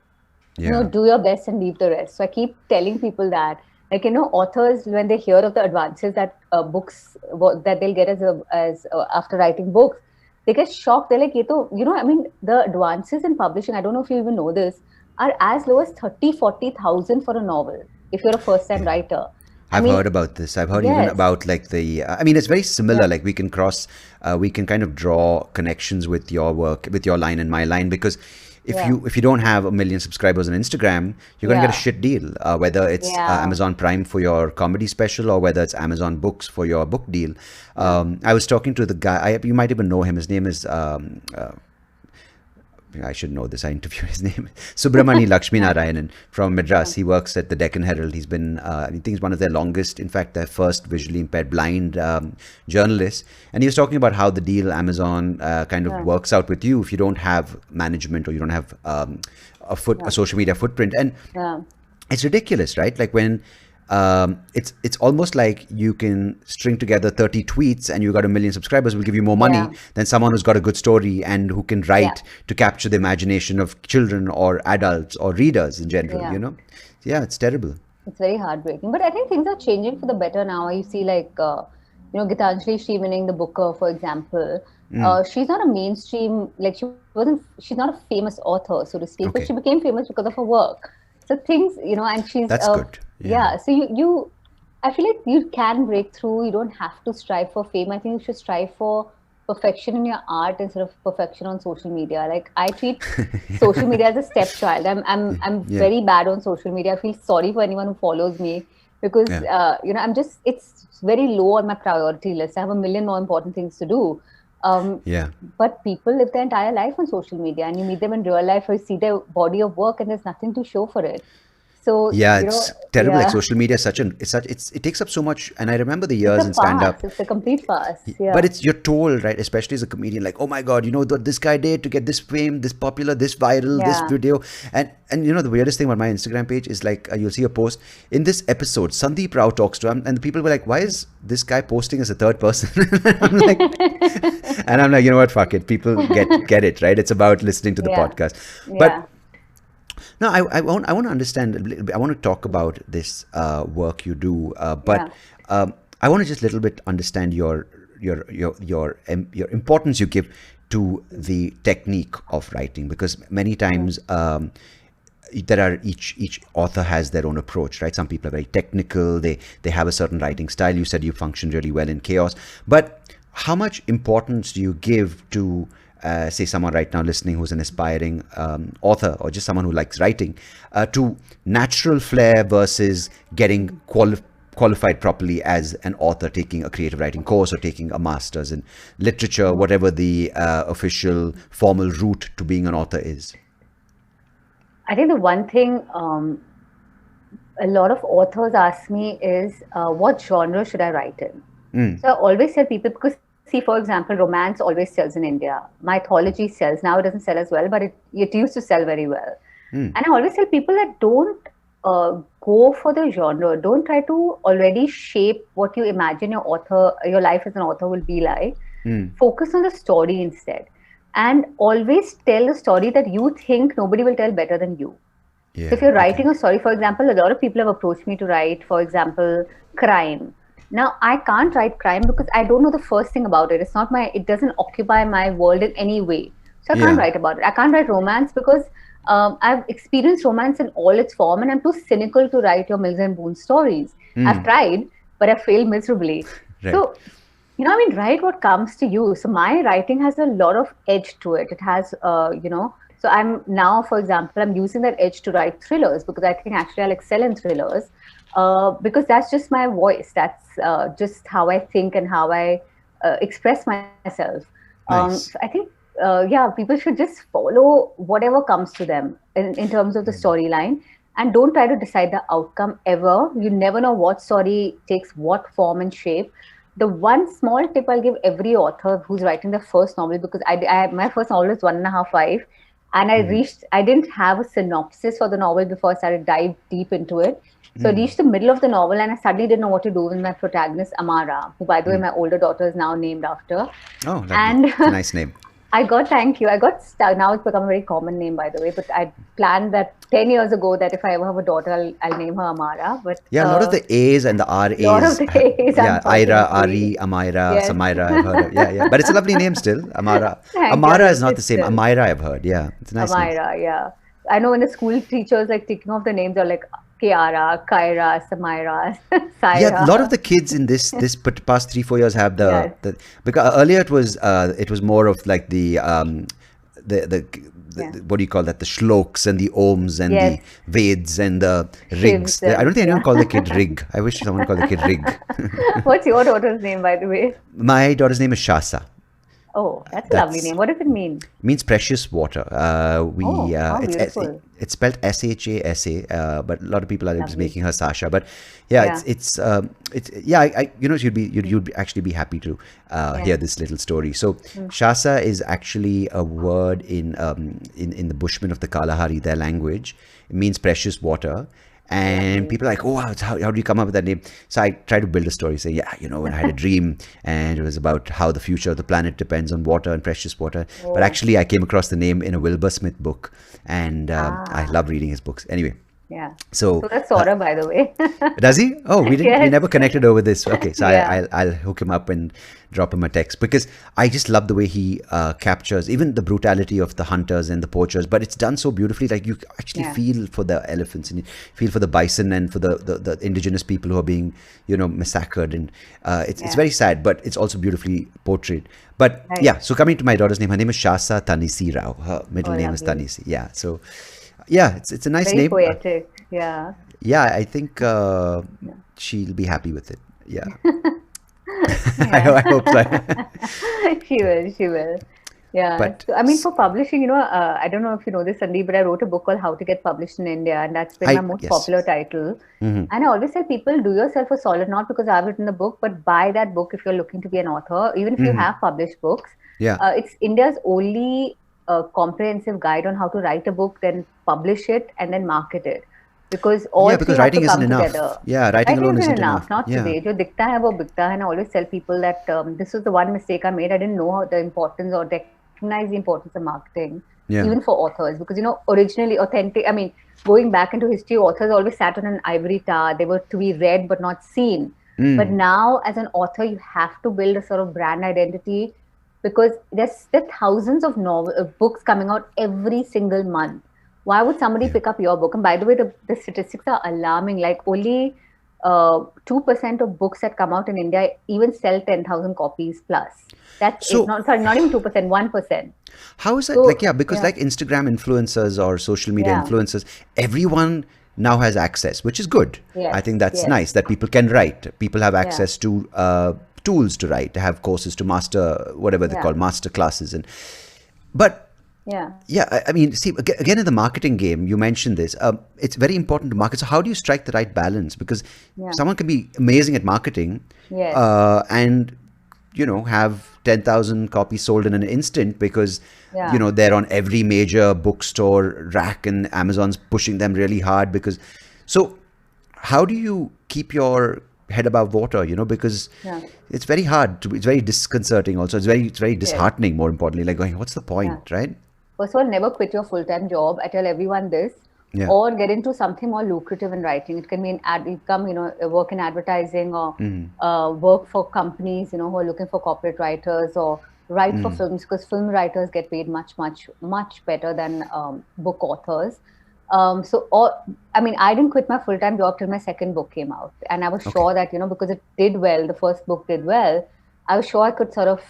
Yeah. Do your best and leave the rest. So I keep telling people that, like, authors, when they hear of the advances that books that they'll get as after writing books, they get shocked. They're like, "Ye to, I mean, the advances in publishing, I don't know if you even know this, are as low as 30,000-40,000 for a novel if you're a first-time writer." I I've mean, heard about this. I've heard even yes, about like I mean, it's very yeah, similar. Like we can kind of draw connections with your work, with your line and my line, because yeah, if you don't have a million subscribers on Instagram, you're gonna get a yeah, shit deal. Whether it's yeah, Amazon Prime for your comedy special or whether it's Amazon Books for your book deal. yeah, I was talking to the guy. You might even know him. His name is. I should know this. I interviewed his name, Subramani Lakshmi Narayanan from yeah, Madras. He works at the Deccan Herald. He's been, I think, he's one of their longest, in fact, their first visually impaired blind journalists. And he was talking about how the deal Amazon kind of yeah, works out with you if you don't have management or you don't have a yeah, social media footprint. And yeah, it's ridiculous, right? Like when it's almost like you can string together 30 tweets and you got a million subscribers will give you more money yeah, than someone who's got a good story and who can yeah, write to capture the imagination of children or adults or readers in general, yeah. Yeah, it's terrible. It's very heartbreaking. But I think things are changing for the better now. You see, like, Gitanjali Srivinning, the booker, for example, she's not a mainstream, like, she's not a famous author, so to speak, but Okay, she became famous because of her work. So things, and she's, that's good. Yeah. yeah, so I feel like you can break through. You don't have to strive for fame. I think you should strive for perfection in your art instead of perfection on social media. Like, I treat social media as a stepchild. I'm Yeah. very bad on social media. I feel sorry for anyone who follows me, because Yeah. it's very low on my priority list. I have a million more important things to do. Um, Yeah. but people live their entire life on social media, and you meet them in real life or you see their body of work, and there's nothing to show for it. So, Yeah, it's terrible. Like yeah, social media is it takes up so much. And I remember the it's years a in stand farce. up. It's a complete farce. But Yeah, it's you're told, right, especially as a comedian, like, oh my god, you know what this guy did to get this fame, this popular, this viral, this yeah. video. And you know the weirdest thing about my Instagram page is like, you'll see a post in this episode, Sandeep Rao talks to him, and the people were like, why is this guy posting as a third person? I'm like, and I'm like, you know what, fuck it, people get it, right? It's about listening to the Yeah, podcast. yeah, But no, I want to understand a little bit. I want to talk about this work you do, but yeah. I want to just a little bit understand your importance you give to the technique of writing, because many Mm. times there are each author has their own approach, right? Some people are very technical. They have a certain writing style. You said you function really well in chaos, but how much importance do you give to say someone right now listening who's an aspiring author, or just someone who likes writing, to natural flair versus getting qualified properly as an author, taking a creative writing course or taking a master's in literature, whatever the official formal route to being an author is? I think the one thing a lot of authors ask me is, what genre should I write in? Mm. So I always tell people, because see, for example, romance always sells in India. Mythology sells. Now it doesn't sell as well, but it used to sell very well. Mm. And I always tell people that don't go for the genre. Don't try to already shape what you imagine your life as an author will be like. Mm. Focus on the story instead. And always tell a story that you think nobody will tell better than you. So if Yeah. you're Okay. writing a story, for example, a lot of people have approached me to write, for example, crime. Now I can't write crime because I don't know the first thing about it. It doesn't occupy my world in any way. So I can't Yeah. write about it. I can't write romance because I've experienced romance in all its form, and I'm too cynical to write your Mills and Boone stories. I've Mm. tried, but I failed miserably. Right. So, I mean, write what comes to you. So my writing has a lot of edge to it. It has, so I'm now, for example, I'm using that edge to write thrillers because I think actually I'll excel in thrillers because that's just my voice. That's just how I think and how I express myself. Nice. So I think, people should just follow whatever comes to them in terms of the storyline, and don't try to decide the outcome ever. You never know what story takes what form and shape. The one small tip I'll give every author who's writing their first novel, because my first novel is 1.5 5, and I didn't have a synopsis for the novel before I started dive deep into it. So I reached the middle of the novel and I suddenly didn't know what to do with my protagonist, Amara, who, by the way, my older daughter is now named after. Oh, lovely. And It's a nice name. thank you. I got stuck. Now it's become a very common name, by the way. But I planned that 10 years ago that if I ever have a daughter, I'll name her Amara. But Yeah, a lot of the A's and the a lot of RA's. the days, Yeah, Ira, unfortunately. Ari, Amira, Yes. Samaira, I've heard of. Yeah, yeah. But it's a lovely name still, Amara. Thank you. I Amara is missed not it the same. still. Amira, I've heard. Yeah, it's a nice name. Amira, yeah. I know when the school teachers like ticking off the names are like Kiara, Kyra, Samira, Yeah, a lot of Saira. the kids in this past 3 4 years have Yes, the because earlier it was more of like the, the yeah. what do you call that, the shloks and the oms and the Yes, Veds and the rigs. Shivs I don't and think anyone yeah. called the kid rig. I wish someone called the kid rig. What's your daughter's name, by the way? My daughter's name is Shasa. Oh, that's a lovely That's name. What does it mean? means precious water. Oh, how beautiful. It's spelled Shasa, but a lot of people are just Lovely. making her Sasha. But yeah, Yeah, it's yeah. You'd actually be happy to yeah. hear this little story. So Shasa is actually a word in the Bushmen of the Kalahari, their language. It means precious water. And Lovely. people are like, oh, wow, how do you come up with that name? So I try to build a story, say, yeah, when I had a dream and it was about how the future of the planet depends on water and precious water. But Oh, actually, I came across the name in a Wilbur Smith book, and I ah, love reading his books. Anyway, yeah. so So that's Sora, by the way. does he? Oh, we Yes. never connected over this. Okay, so Yeah. I'll hook him up and drop him a text, because I just love the way he captures even the brutality of the hunters and the poachers, but it's done so beautifully. Like you actually Yeah. feel for the elephants and you feel for the bison and for the indigenous people who are being massacred, and it's Yeah. very sad, but it's also beautifully portrayed. But Right. yeah, so coming to my daughter's name, her name is Shasa Tanisi Rao. Her Oh, middle name is lovely. Tanisi. Yeah, so yeah, it's a nice Very name. poetic. Yeah. Yeah, I think Yeah. she'll be happy with it. Yeah, I Yeah. hope so. She will. She will. Yeah. But So, I mean, for publishing, I don't know if you know this, Sandeep, but I wrote a book called How to Get Published in India, and that's been my most yes. popular title. And I always tell people, do yourself a solid, not because I've written the book, but buy that book if you're looking to be an author, even if you have published books. Yeah. It's India's only comprehensive guide on how to write a book, then publish it, and then market it. Because all Yeah, three because have to writing isn't come together. enough. Yeah, writing Writing alone isn't isn't enough, enough. not Yeah. today. Jo dikta hai wo bikta hai, and I always tell people that this was the one mistake I made. I didn't know how the importance or recognize the importance of marketing, even Yeah. for authors. Because originally authentic. I mean, going back into history, authors always sat on an ivory tower. They were to be read but not seen. But now, as an author, you have to build a sort of brand identity because there are thousands of books coming out every single month. Why would somebody Yeah. pick up your book? And by the way, the statistics are alarming. Like only 2% of books that come out in India even sell 10,000 copies plus. That's it. So, Not sorry, not even 2%, 1%. how is that? Like, So yeah, because yeah, like Instagram influencers or social media yeah, influencers, everyone now has access, which is good. I yes, think that's yes, nice that people can write. People have yeah, access to tools to write, have courses to master whatever they yeah, call master classes. But yeah, yeah, I mean, see, again, in the marketing game, you mentioned this. It's very important to market. So, how do you strike the right balance? Because yeah, someone can be amazing at marketing, yes, and have 10,000 copies sold in an instant because yeah. they're on every major bookstore rack and Amazon's pushing them really hard. Because so, how do you keep your head above water? Because Yeah. it's very hard to. It's very disconcerting. Also, it's very Yes. disheartening. More importantly, like going, what's the Yeah. point, right? First of all, never quit your full-time job. I tell everyone this, Yeah. or get into something more lucrative in writing. It can mean work in advertising or work for companies, who are looking for corporate writers or write for films because film writers get paid much, much, much better than book authors. I mean, I didn't quit my full-time job till my second book came out, and I was Okay. sure that because it did well, the first book did well. I was sure I could sort of,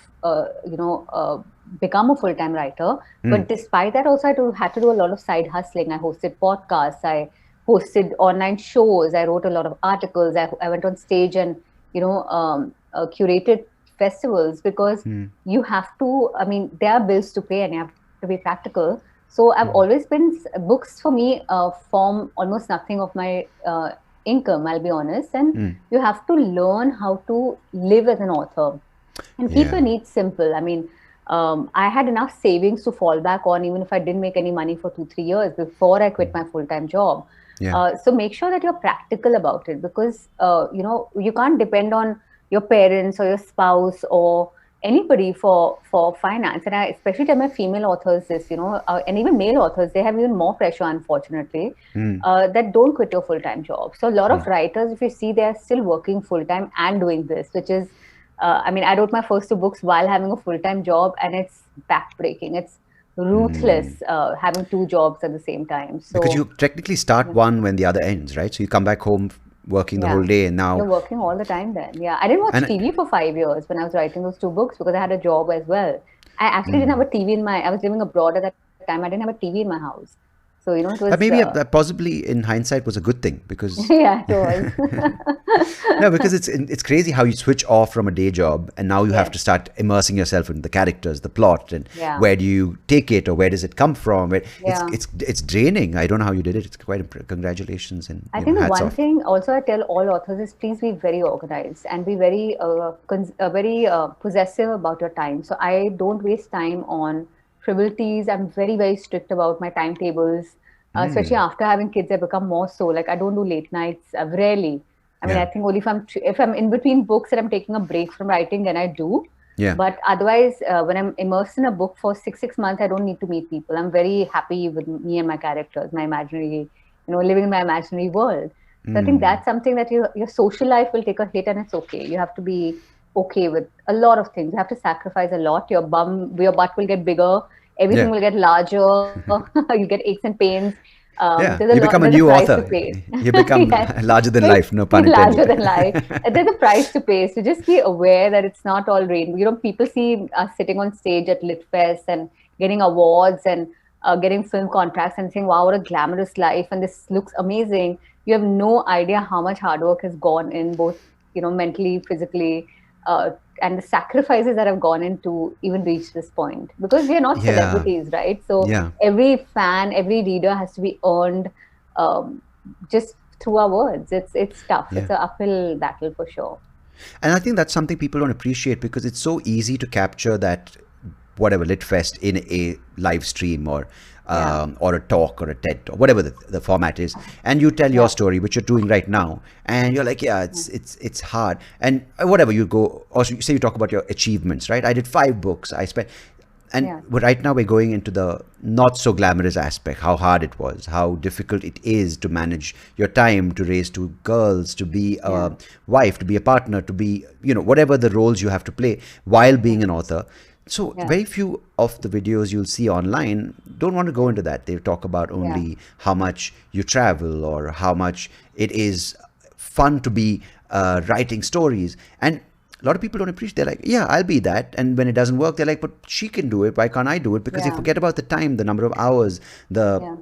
become a full-time writer. But despite that, also had to do a lot of side hustling. I hosted podcasts. I hosted online shows. I wrote a lot of articles. I went on stage and curated festivals because you have to. I mean, there are bills to pay, and you have to be practical. So I've always been books for me form almost nothing of my income. I'll be honest, and you have to learn how to live as an author and keep your Yeah. needs simple. I mean, I had enough savings to fall back on, even if I didn't make any money for 2, 3 years before I quit my full time job. Yeah. So make sure that you're practical about it because you can't depend on your parents or your spouse or anybody for finance. And I especially tell my female authors this, and even male authors, they have even more pressure, unfortunately, that don't quit your full time job. So a lot of writers, if you see, they are still working full time and doing this, which is I mean, I wrote my first 2 books while having a full-time job, and it's backbreaking. It's ruthless having 2 jobs at the same time. Because So, you technically start yeah, one when the other ends, right? So you come back home working the yeah, whole day, and you're now working all the time then. Yeah, I didn't watch and TV for 5 years when I was writing those 2 books because I had a job as well. I actually didn't have a TV I was living abroad at that time. I didn't have a TV in my house. So, it was, that maybe that possibly in hindsight was a good thing because yeah, it was. no, because it's crazy how you switch off from a day job and now you have Yes, to start immersing yourself in the characters, the plot, and yeah, where do you take it or where does it come from? It's yeah. it's it's draining. I don't know how you did it. It's quite congratulations and I think the hats one off. thing also I tell all authors is please be very organized and be very possessive about your time. So I don't waste time on frivolities. I'm very, very strict about my timetables. Especially after having kids, I become more so. Like I don't do late nights. Rarely. I mean, I Yeah, think only if I'm in between books and I'm taking a break from writing, then I do. yeah, But otherwise, when I'm immersed in a book for six months, I don't need to meet people. I'm very happy with me and my characters, my imaginary, living in my imaginary world. So I think that's something that your social life will take a hit, and it's okay. You have to be okay with a lot of things. You have to sacrifice a lot. Your butt will get bigger. Everything yeah, will get larger. You get aches and pains. yeah. There's a You lot. become a There's a new price to author. pay. You become Yes, larger than very life. No pun larger intended. than life. There's a price to pay. So just be aware that it's not all rain. People see us sitting on stage at Lit Fest and getting awards and getting film contracts and saying, wow, what a glamorous life. And this looks amazing. You have no idea how much hard work has gone in both, mentally, physically, and the sacrifices that have gone into even reach this point, because we are not Yeah. celebrities, right? So Yeah. every fan, every reader has to be earned, just through our words. It's tough. Yeah. It's an uphill battle for sure. And I think that's something people don't appreciate, because it's so easy to capture that whatever lit fest in a live stream, Yeah, or a talk or a TED talk, whatever the format is, and you tell your yeah, story, which you're doing right now, and you're like, yeah, yeah, it's hard, and whatever you go, or say you talk about your achievements, right? I did 5 books, I spent, and yeah, but right now we're going into the not so glamorous aspect, how hard it was, how difficult it is to manage your time, to raise 2 girls, to be yeah, a wife, to be a partner, to be, whatever the roles you have to play while being an author. So yeah, very few of the videos you'll see online don't want to go into that. They talk about yeah, only how much you travel, or how much it is fun to be writing stories. And a lot of people don't appreciate. They're like, yeah, I'll be that. And when it doesn't work, they're like, but she can do it. Why can't I do it? Because they yeah, forget about the time, the number of hours, the yeah.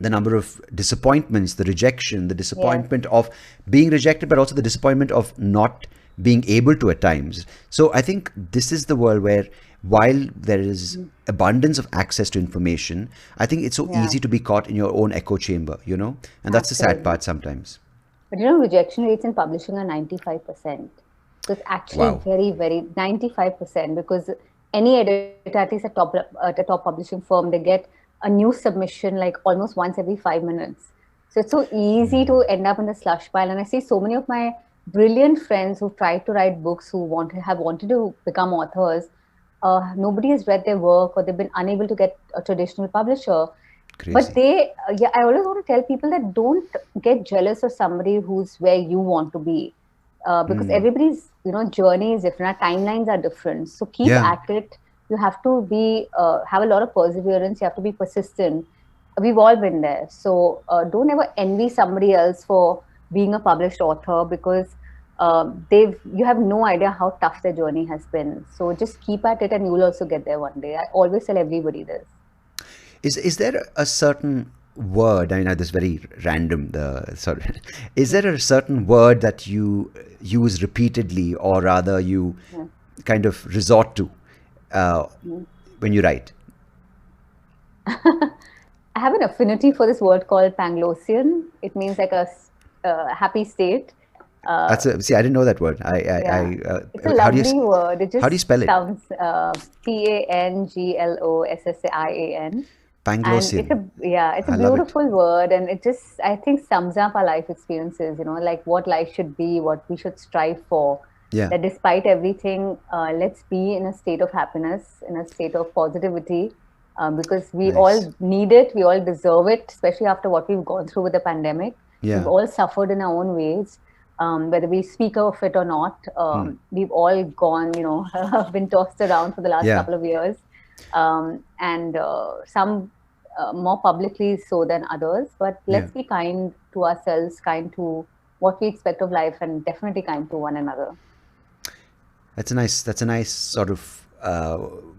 the number of disappointments, the rejection, the Yes. disappointment of being rejected, but also the disappointment of not being able to at times. So I think this is the world where, while there is Mm. abundance of access to information, I think it's so Yeah, easy to be caught in your own echo chamber, and that's the sad absolutely. part sometimes. But rejection rates in publishing are 95%. So it's actually Wow. very, very 95%, because any editor, at least at a top publishing firm, they get a new submission like almost once every 5 minutes. So it's so easy to end up in the slush pile. And I see so many of my brilliant friends who tried to write books, who have wanted to become authors. Nobody has read their work, or they've been unable to get a traditional publisher. But Crazy. yeah, I always want to tell people that don't get jealous of somebody who's where you want to be, because everybody's journey is different. Our timelines are different. So keep Yeah. at it. You have to be have a lot of perseverance. You have to be persistent. We've all been there. So don't ever envy somebody else for being a published author, because you have no idea how tough their journey has been. So just keep at it, and you'll also get there one day. I always tell everybody this. Is there a certain word? I know this is very random. The sorry, is there a certain word that you use repeatedly, or rather you Yeah. kind of resort to uh, Mm. when you write? I have an affinity for this word called Panglosian. It means like happy state. Uh, See, I didn't know that word. yeah, it's a How do you lovely word. It how do you just spell it? sounds Panglossian, and Panglosian. it's a I love it. beautiful word, and it just, I think, sums up our life experiences. Like what life should be, what we should strive for. Yeah. That despite everything, let's be in a state of happiness, in a state of positivity, because we Nice. all need it, we all deserve it, especially after what we've gone through with the pandemic. We've Yeah. all suffered in our own ways, whether we speak of it or not. We've all gone, been tossed around for the last Yeah. couple of years, and some more publicly so than others. But Yeah. let's be kind to ourselves, kind to what we expect of life, and definitely kind to one another. That's a nice sort of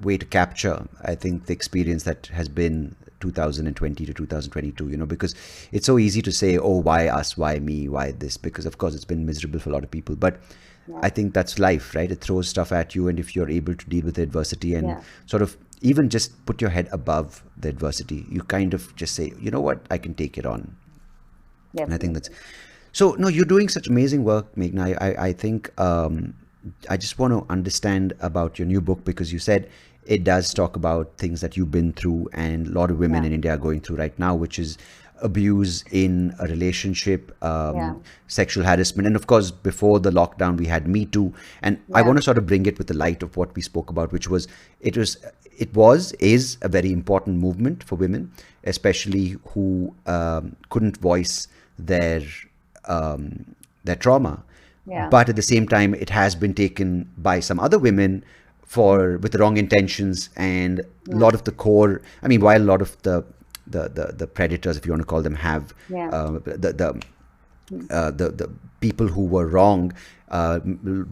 way to capture, I think, the experience that has been 2020 to 2022. Because it's so easy to say, "Oh, why us? Why me? Why this?" Because of course it's been miserable for a lot of people. But Yeah. I think that's life, right? It throws stuff at you, and if you're able to deal with the adversity and Yeah. sort of even just put your head above the adversity, you kind of just say, "You know what? I can take it on." And I think that's Definitely. so. No, you're doing such amazing work, Meghna. I think I just want to understand about your new book, because you said it does talk about things that you've been through, and a lot of women Yeah. in India are going through right now, which is abuse in a relationship, Yeah. sexual harassment, and of course, before the lockdown, we had Me Too. And I Yeah. want to sort of bring it with the light of what we spoke about, which was is a very important movement for women, especially who couldn't voice their trauma. Yeah. But at the same time, it has been taken by some other women for with the wrong intentions, and a Yeah. lot of the core. I mean, while a lot of the predators, if you want to call them, have Yeah. the people who were wrong,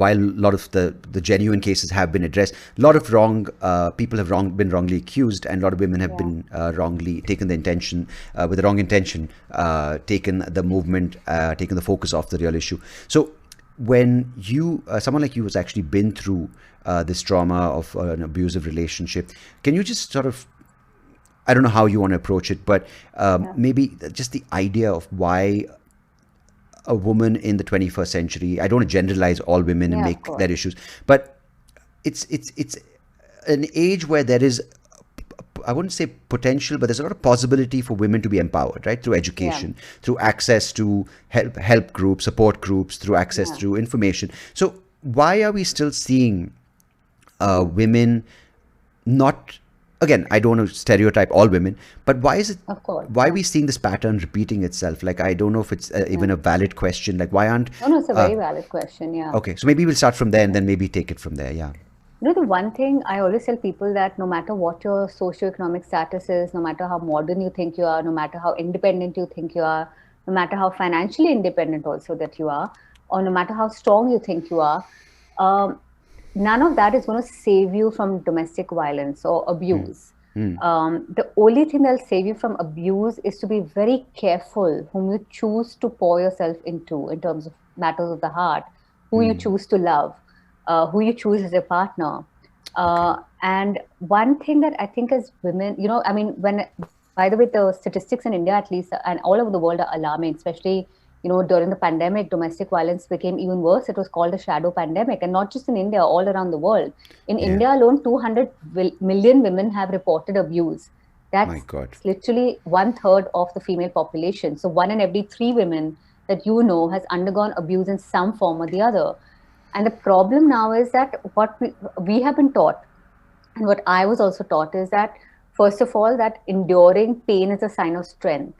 while a lot of the genuine cases have been addressed, a lot of wrong people have been wrongly accused, and a lot of women have Yeah. been wrongly taken the intention with the wrong intention, taken the movement, taken the focus off the real issue. So when you, someone like you has actually been through this trauma of an abusive relationship, can you just sort of, I don't know how you want to approach it, but maybe just the idea of why a woman in the 21st century, I don't want to generalize all women and make their issues, but it's an age where there is, I wouldn't say potential, but there's a lot of possibility for women to be empowered, right? Through education, through access to help groups, support groups, through access through information. So why are we still seeing women not, again, I don't want to stereotype all women, but why is it, why are we seeing this pattern repeating itself? Like, I don't know if it's even a valid question. Like, why aren't... No, it's a very valid question, Okay, so maybe we'll start from there and then maybe take it from there, You know, the one thing I always tell people, that no matter what your socioeconomic status is, no matter how modern you think you are, no matter how independent you think you are, no matter how financially independent also that you are, or no matter how strong you think you are, none of that is going to save you from domestic violence or abuse. The only thing that'll save you from abuse is to be very careful whom you choose to pour yourself into in terms of matters of the heart, who you choose to love, who you choose as a partner. And one thing that I think as women, you know, I mean, by the way, the statistics in India, at least, and all over the world are alarming, especially, you know, during the pandemic, domestic violence became even worse. It was called a shadow pandemic, and not just in India, all around the world. In India alone, 200 million women have reported abuse. That's literally 1/3 of the female population. So 1 in every 3 women that you know has undergone abuse in some form or the other. And the problem now is that what we have been taught, and what I was also taught, is that, first of all, that enduring pain is a sign of strength.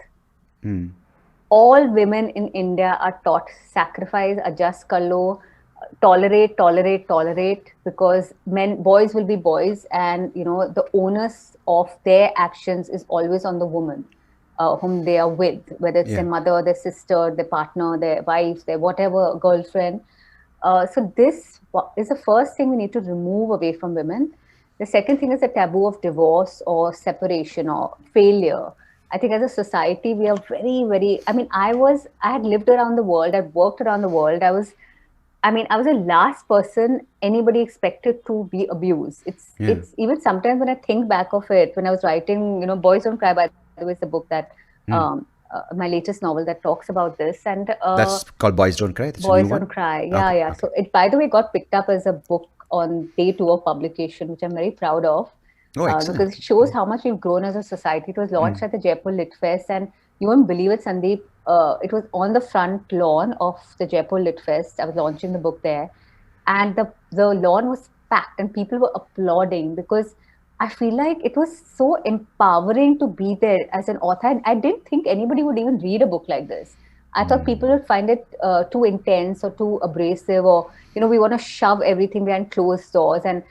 All women in India are taught sacrifice, adjust kar lo, tolerate, because boys will be boys, and you know the onus of their actions is always on the woman whom they are with, whether it's their mother, their sister, their partner, their wife, their whatever, girlfriend. So this is the first thing we need to remove away from women. The second thing is the taboo of divorce or separation or failure. I think as a society, we are very, very, I mean, I had lived around the world, I'd worked around the world. I was the last person anybody expected to be abused. It's even sometimes when I think back of it, when I was writing, you know, Boys Don't Cry, by the way, is the book that, my latest novel that talks about this. And that's called Boys Don't Cry? That's Boys Don't Cry. Okay. So it, by the way, got picked up as a book on day 2 of publication, which I'm very proud of. Because it shows how much we've grown as a society. It was launched at the Jaipur Lit Fest, and you won't believe it, Sandeep. It was on the front lawn of the Jaipur Lit Fest. I was launching the book there, and the lawn was packed, and people were applauding, because I feel like it was so empowering to be there as an author. And I didn't think anybody would even read a book like this. I thought people would find it too intense or too abrasive, or, you know, we want to shove everything behind closed doors, and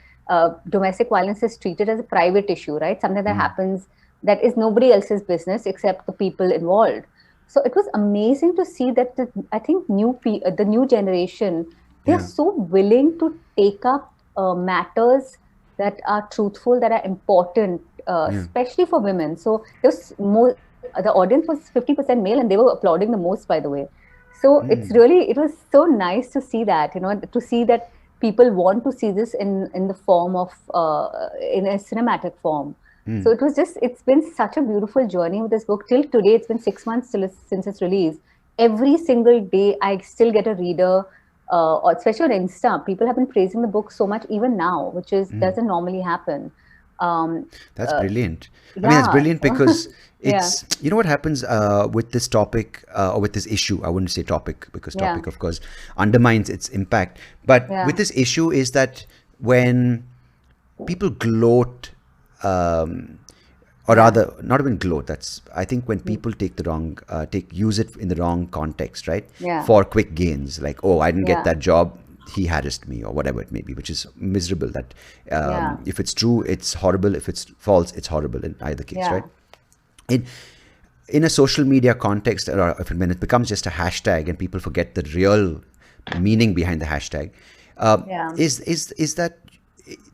domestic violence is treated as a private issue, right? Something that happens that is nobody else's business except the people involved. So it was amazing to see that I think the new generation, they are so willing to take up matters that are truthful, that are important, especially for women. So there's more. The audience was 50% male, and they were applauding the most, by the way. So it was so nice to see that, you know, to see that people want to see this in the form of, in a cinematic form. So it's been such a beautiful journey with this book. Till today, it's been 6 months since its release. Every single day, I still get a reader, or especially on Insta. People have been praising the book so much even now, which doesn't normally happen. That's brilliant. I mean, that's brilliant because it's, you know what happens with this topic, or with this issue, I wouldn't say topic, because topic, of course, undermines its impact. But with this issue is that when people gloat, or rather, not even gloat, that's, I think when people take the wrong, use it in the wrong context, right? For quick gains, like, oh, I didn't get that job, he harassed me, or whatever it may be, which is miserable. That if it's true, it's horrible. If it's false, it's horrible in either case, right? In a social media context, or when it becomes just a hashtag and people forget the real meaning behind the hashtag, is that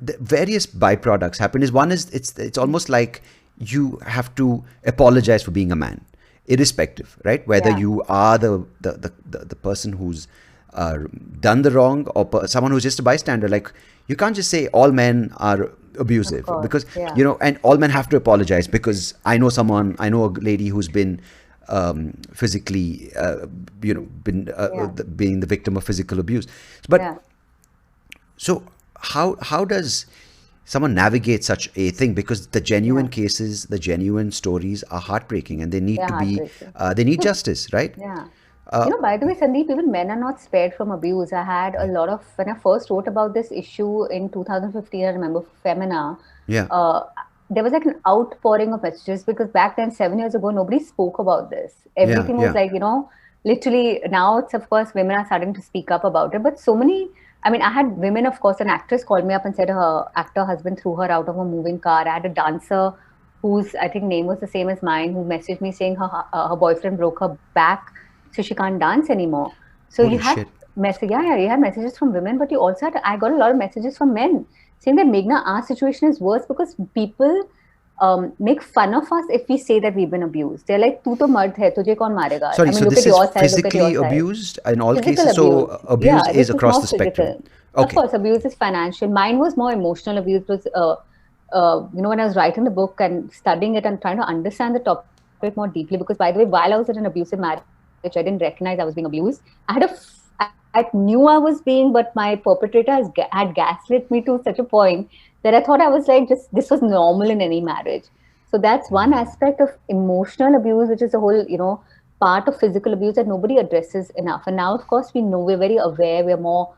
the various byproducts happen. One is it's almost like you have to apologize for being a man, irrespective, right? Whether you are the person who's uh, done the wrong, or someone who's just a bystander. Like, you can't just say all men are Of abusive, course. because Yeah. and all men have to apologize, because I know a lady who's been physically been Yeah. being the victim of physical abuse. But Yeah. so how does someone navigate such a thing? Because the genuine Yeah. cases, the genuine stories are heartbreaking, and they need They're to be heartbreaking. they need So, justice, right? yeah. uh, By the way, Sandeep, even men are not spared from abuse. I had a lot of, when I first wrote about this issue in 2015, I remember Femina, yeah, uh, there was like an outpouring of messages because back then, 7 years ago, nobody spoke about this. yeah, Everything was yeah. like, literally now it's, of course, women are starting to speak up about it. But so many, I had women, of course, an actress called me up and said her actor husband threw her out of a moving car. I had a dancer whose, I think, name was the same as mine, who messaged me saying her boyfriend broke her back, so she can't dance anymore. So you Holy had shit. you had messages from women, but you also had, I got a lot of messages from men saying that Meghna, our situation is worse because people make fun of us if we say that we've been abused. They're like, "Tu to mard hai, tujhe kaun marega?" Sorry, I mean, so look this at is your side, look at your physically side. abused in all Physical cases. So abuse. abuse Yeah, is this was across more the spectrum. physical. Of Okay. course, abuse is financial. Mine was more emotional abuse. It was, when I was writing the book and studying it and trying to understand the topic more deeply, because by the way, while I was in an abusive marriage, I didn't recognize I was being abused. I knew I was being, but my perpetrator had gaslit me to such a point that I thought I was like, just this was normal in any marriage. So that's one aspect of emotional abuse, which is a whole, part of physical abuse that nobody addresses enough. And now, of course, we know, we're very aware, we're more,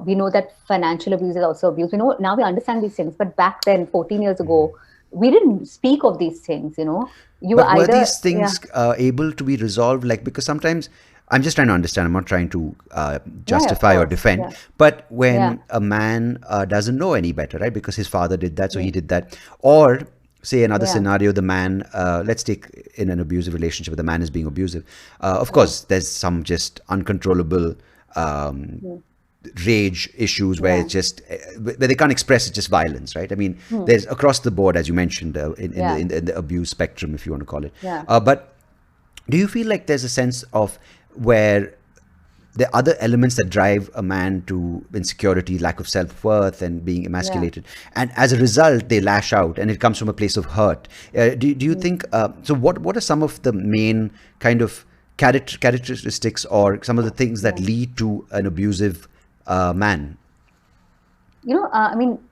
we know that financial abuse is also abuse. We know, now we understand these things. But back then, 14 years ago, we didn't speak of these things. You were But were either, these yeah, things able to be resolved? Like, because sometimes I'm just trying to understand. I'm not trying to yeah, of justify or course, defend. yeah, But yeah, when a man doesn't know any better, right? Because his father did that, so yeah, he did that. Or say another yeah, scenario, the man, let's take in an abusive relationship, the man is being abusive. Of yeah, course, there's some just uncontrollable um, yeah, rage issues where yeah, it's just where they can't express it, just violence, right? I mean, hmm, there's across the board, as you mentioned, yeah, in the abuse spectrum, if you want to call it. yeah. But do you feel like there's a sense of where the other elements that drive a man to insecurity, lack of self-worth, and being Yeah. emasculated, and as a result they lash out, and it comes from a place of hurt? Do you Mm. think so? What are some of the main kind of characteristics, or some of the things that Yeah. lead to an abusive man?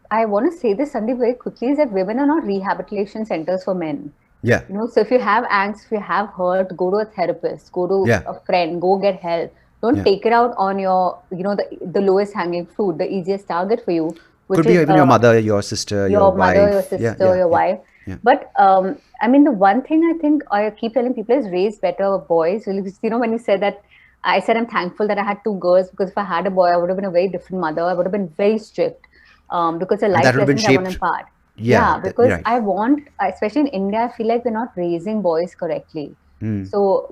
I want to say this, Sandeep, very quickly, is that women are not rehabilitation centers for men. Yeah, So if you have angst, if you have hurt, go to a therapist, go to yeah, a friend, go get help. Don't yeah. take it out on your, the lowest hanging fruit, the easiest target for you, which Could be is even your mother, your sister, your your mother, your wife. Yeah, sister, yeah, your yeah, wife. yeah. But the one thing I think I keep telling people is raise better boys. Because, when you said that, I said I'm thankful that I had two girls, because if I had a boy, I would have been a very different mother. I would have been very strict, because the And that life would have been lessons I want to shaped. impart. Yeah, Yeah, because right. I want, especially in India, I feel like we're not raising boys correctly. Mm, So,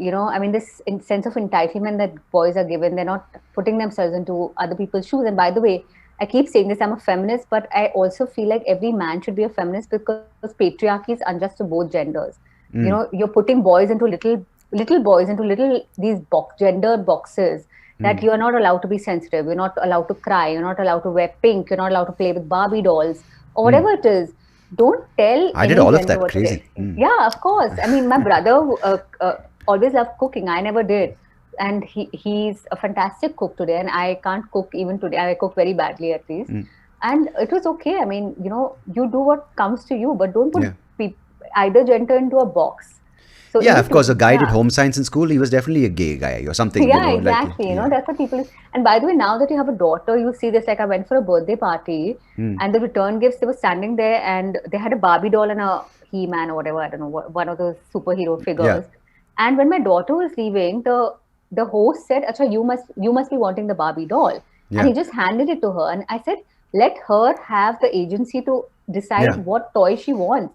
this sense of entitlement that boys are given, they're not putting themselves into other people's shoes. And by the way, I keep saying this, I'm a feminist, but I also feel like every man should be a feminist because patriarchy is unjust to both genders. mm, You're putting boys into little boys into little these gender boxes that mm. you are not allowed to be sensitive, you're not allowed to cry, you're not allowed to wear pink, you're not allowed to play with Barbie dolls or Mm. whatever it is. Don't tell I did any all of gender that. what to do. Crazy. Mm. Yeah, of course. I mean, my brother always loved cooking. I never did. And he's a fantastic cook today. And I can't cook even today. I cook very badly at least. Mm. And it was okay. I mean, you do what comes to you, but don't put Yeah. either gender into a box. So Yeah, of course, a guy did yeah. home science in school. He was definitely a gay guy or something, Yeah, like, exactly. yeah. That's what people. And by the way, now that you have a daughter, you see this. Like, I went for a birthday party, Mm. and the return gifts, they were standing there, and they had a Barbie doll and a He-Man or whatever. I don't know, one of those superhero Yeah, figures. And when my daughter was leaving, the host said, "Acha, you must be wanting the Barbie doll," and yeah, he just handed it to her. And I said, "Let her have the agency to decide yeah, what toy she wants."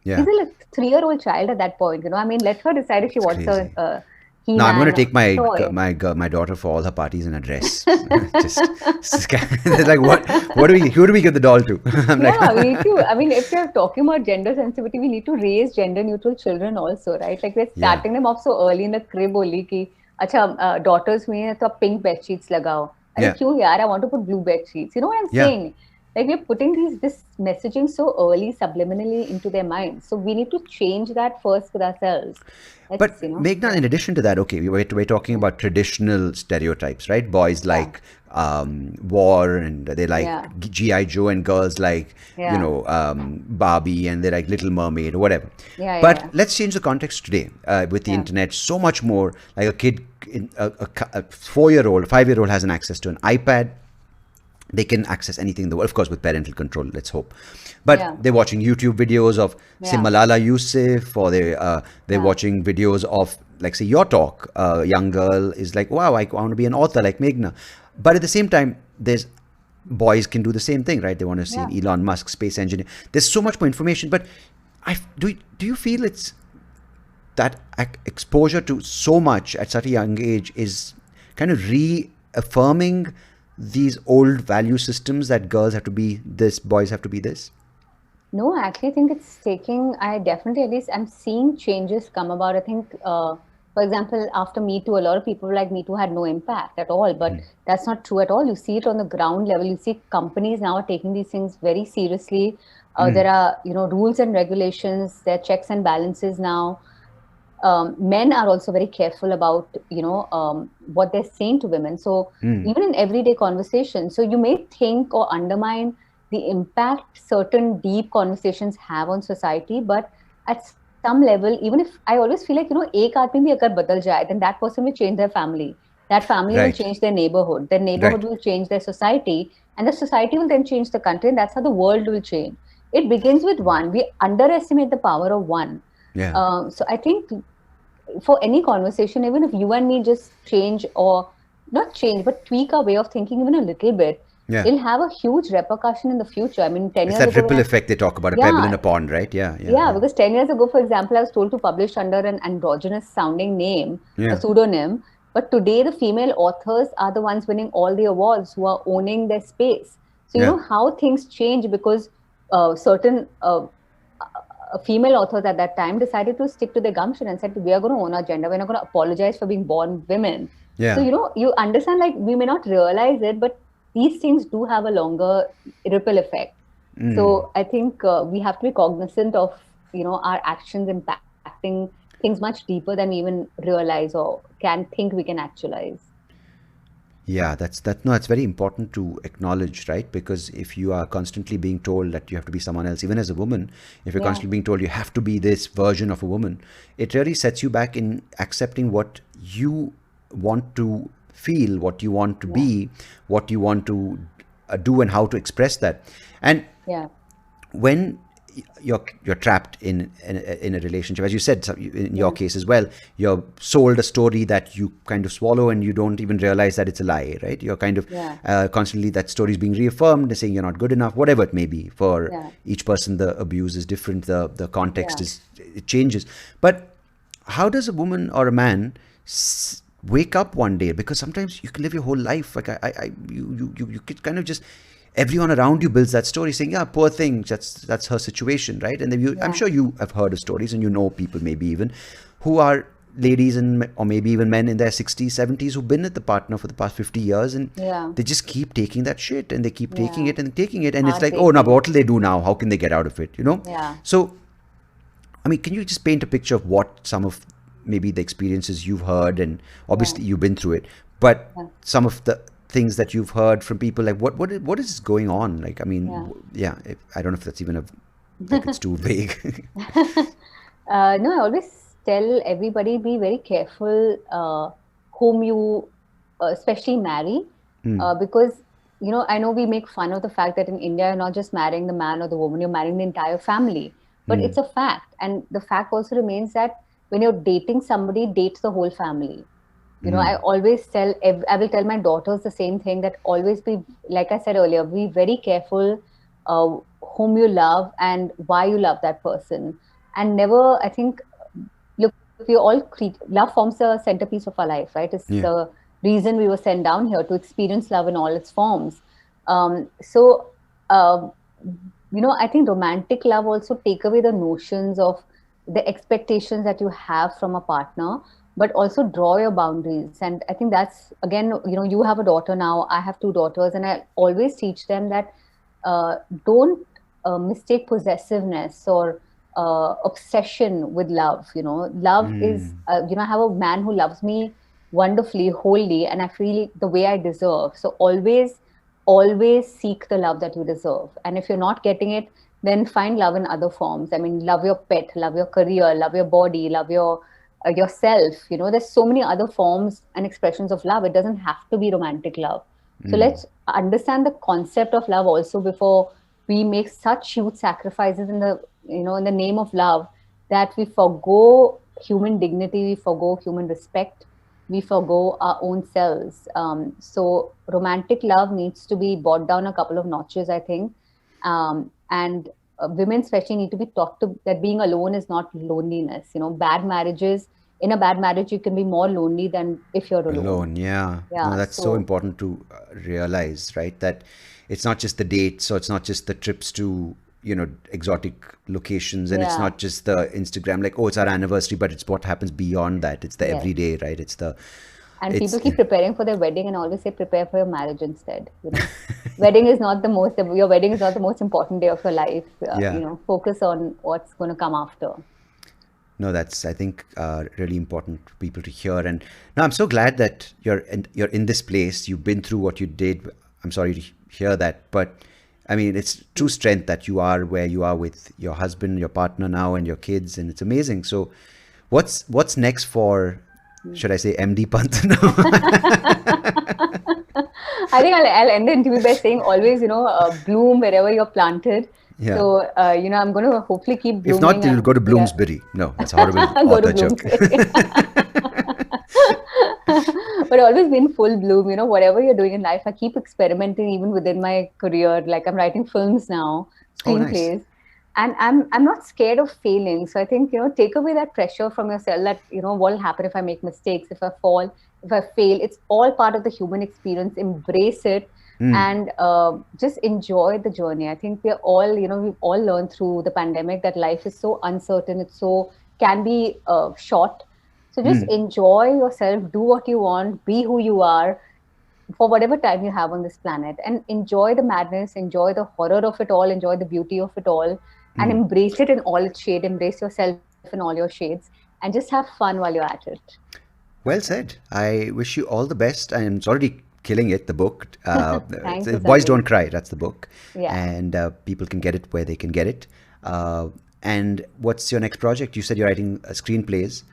She's a yeah. 3-year-old child at that point. Let her decide if she It's wants a crazy. Now I'm going He-Man to take toy. my daughter for all her parties in a dress. They're like, what do we who do we give the doll to? I'm like, Yeah, we need to. I mean, if we're talking about gender sensitivity, we need to raise gender neutral children also, right? Like we're yeah, starting them off so early in the crib only ki, daughters में है तो आप pink bed sheets लगाओ. अरे Yeah. क्यों यार? I want to put blue bed sheets. You know what I'm Yeah. saying? Like we're putting this messaging so early subliminally into their minds. So we need to change that first with ourselves. But Let's, Meghna, yeah, in addition to that, okay, we're talking yeah, about traditional stereotypes, right? Boys yeah, like war and they like yeah, GI Joe, and girls like yeah, Barbie, and they like Little Mermaid or whatever. yeah, yeah, But yeah, let's change the context today with the yeah, internet. So much more, like a kid, a 4-year-old, 5-year-old has an access to an iPad. They can access anything in the world, of course, with parental control, let's hope. But yeah, they're watching YouTube videos of, say, yeah, Malala Yousaf, or they're yeah, watching videos of, like, say, your talk. A young girl is like, wow, I want to be an author like Meghna. But at the same time, there's boys can do the same thing, right? They want to see yeah. an Elon Musk space engineer. There's so much more information. But do you feel it's that exposure to so much at such a young age is kind of reaffirming these old value systems that girls have to be this, boys have to be this? No, I actually think it's taking, I definitely, at least I'm seeing changes come about. I think, for example, after Me Too, a lot of people like Me Too had no impact at all, but that's not true at all. You see it on the ground level. You see companies now are taking these things very seriously. There are, rules and regulations, there are checks and balances now. Men are also very careful about, what they're saying to women. So even in everyday conversation, so you may think or undermine the impact certain deep conversations have on society, but at some level, even if I always feel like, एक आदमी भी अगर बदल जाए, then that person will change their family. That family will Right. change their neighborhood. Their neighborhood Right. will change their society, and the society will then change the country, and that's how the world will change. It begins with one. We underestimate the power of one. Yeah. So I think for any conversation, even if you and me just change or not change, but tweak our way of thinking even a little bit, Yeah. it'll have a huge repercussion in the future. I mean, 10 It's years that ago, ripple effect they talk about, a pebble in yeah, a pond, right? Yeah. Yeah. yeah, Yeah. because 10 years ago, for example, I was told to publish under an androgynous sounding name, a Yeah. pseudonym. But today, the female authors are the ones winning all the awards who are owning their space. So, you Yeah. know how things change because certain female authors at that time decided to stick to their gumption and said, we are going to own our gender. We're not going to apologize for being born women. So, Yeah. you understand, like, we may not realize it, but these things do have a longer ripple effect. So I think we have to be cognizant of, our actions impacting things much deeper than we even realize or can think we can actualize. Yeah, that's no, it's very important to acknowledge, right? Because if you are constantly being told that you have to be someone else, even as a woman, if you're Yeah, constantly being told you have to be this version of a woman, it really sets you back in accepting what you want to feel, what you want to yeah, be, what you want to do, and how to express that. And yeah, when you're trapped in a relationship, as you said, in your yeah, case as well, you're sold a story that you kind of swallow and you don't even realize that it's a lie, right? You're kind of yeah, constantly, that story is being reaffirmed, saying you're not good enough, whatever it may be. For yeah, each person, the abuse is different, the context yeah. is, it changes. But how does a woman or a man wake up one day? Because sometimes you can live your whole life like you could kind of just, everyone around you builds that story saying, yeah, poor thing, that's her situation, right? And then I'm Yeah, sure you have heard of stories, and you know people maybe even who are ladies and or maybe even men in their 60s 70s who've been with the partner for the past 50 years, and yeah, they just keep taking that shit, and they keep taking yeah. it and taking it, and it's like, oh, now Heartbreaking. what will they do now? How can they get out of it? Yeah, So I mean, can you just paint a picture of what some of maybe the experiences you've heard, and yeah, obviously you've been through it, but yeah, some of the things that you've heard from people, like what is going on? Like, I mean, yeah. yeah, I don't know if that's even like it's too vague. No, I always tell everybody be very careful whom you especially marry because I know we make fun of the fact that in India you're not just marrying the man or the woman, you're marrying the entire family. But it's a fact, and the fact also remains that when you're dating somebody, date the whole family. I always I will tell my daughters the same thing, that always be, like I said earlier, be very careful whom you love and why you love that person. And never, I think, look, we all love forms the centerpiece of our life, right? It's Yeah. the reason we were sent down here to experience love in all its forms. So, uh, I think romantic love also take away the notions of the expectations that you have from a partner. but also draw your boundaries. And I think that's, again, you have a daughter now, I have two daughters, and I always teach them that don't mistake possessiveness or obsession with love. Love is, I have a man who loves me wonderfully, wholly, and I feel the way I deserve. So always seek the love that you deserve. And if you're not getting it, then find love in other forms. I mean, love your pet, love your career, love your body, love yourself. There's so many other forms and expressions of love. It doesn't have to be romantic love. So let's understand the concept of love also before we make such huge sacrifices in the name of love, that we forgo human dignity, we forgo human respect, we forgo our own selves. So romantic love needs to be brought down a couple of notches, I think. And women especially need to be taught that being alone is not loneliness. In a bad marriage, you can be more lonely than if you're alone. Yeah. No, Yeah. that's so important to realize, right? That it's not just the dates, or it's not just the trips to, exotic locations, and it's Yeah. not just the Instagram, like, oh, it's our anniversary, but it's what happens beyond that. It's the Yes. everyday, right? And It's, people keep preparing for their wedding and always say, prepare for your marriage instead. Your wedding is not the most important day of your life. yeah. Focus on what's going to come after. No, that's, I think, really important for people to hear. And no, I'm so glad that you're in this place. You've been through what you did. I'm sorry to hear that, but I mean, it's true strength that you are where you are with your husband, your partner now, and your kids, and it's amazing. So, what's next for, should I say, MD Pant? I think I'll end the interview by saying always, bloom wherever you're planted. Yeah. So, I'm going to hopefully keep blooming. If not, you'll go to Yeah. Bloomsbury. No, that's a horrible Go to author joke. Bloomsbury. But always be in full bloom, whatever you're doing in life. I keep experimenting even within my career. Like I'm writing films now, Oh, nice. screenplays. And I'm not scared of failing. So I think, take away that pressure from yourself that, what will happen if I make mistakes, if I fall, if I fail. It's all part of the human experience. Embrace it and just enjoy the journey. I think we've all learned through the pandemic that life is so uncertain. Can be short. So just enjoy yourself, do what you want, be who you are for whatever time you have on this planet, and enjoy the madness, enjoy the horror of it all, enjoy the beauty of it all, and embrace it in all its shade, embrace yourself in all your shades, and just have fun while you're at it. Well said. I wish you all the best. I'm already killing it, the book. Thank you, Boys Sandeep. Don't Cry, that's the book. Yeah. And people can get it where they can get it. And what's your next project? You said you're writing screenplays.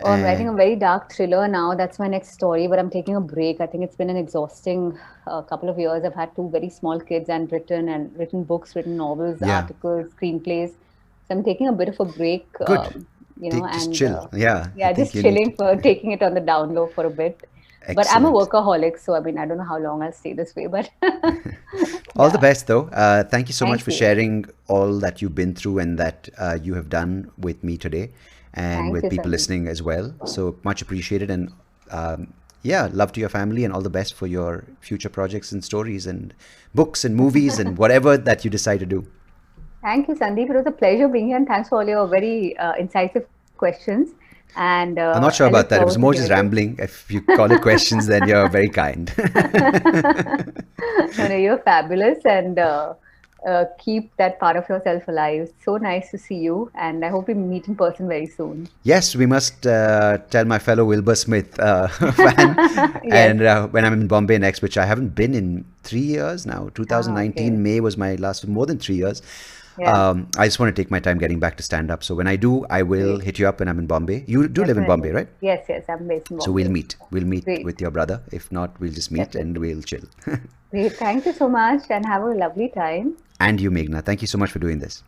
I'm writing a very dark thriller now. That's my next story, but I'm taking a break. I think it's been an exhausting couple of years. I've had two very small kids and written books, written novels, Yeah. articles, screenplays. So I'm taking a bit of a break. Good. Just chill. Yeah. I Yeah, think just you need chilling for taking it on the down low for a bit. But I'm a Excellent. workaholic, so I mean, I don't know how long I'll stay this way, but All the best, though. Thank you so much Thank for you. sharing all that you've been through and that you have done with me today and Thank with you, people Sandeep. listening as well. So much appreciated. And yeah, love to your family and all the best for your future projects and stories and books and movies and whatever that you decide to do. Thank you, Sandeep. It was a pleasure being here, and thanks for all your very incisive questions. And I'm not sure I about look that. It was forward to more just hearing rambling. If you call it questions, then you're very kind. No, you're fabulous, and keep that part of yourself alive. So nice to see you, and I hope we meet in person very soon. Yes, we must tell my fellow Wilbur Smith fan. Yes. And when I'm in Bombay next, which I haven't been in 3 years now, 2019 okay. May was my last, more than 3 years. Yeah. I just want to take my time getting back to stand up. So when I do, I will Great. hit you up when I'm in Bombay. You do live in Bombay, Definitely. right? Yes, yes, I'm based in So we'll Bombay. meet. We'll meet Great. with your brother. If not, we'll just meet and we'll chill. Great. Thank you so much, and have a lovely time. And you, Meghna. Thank you so much for doing this.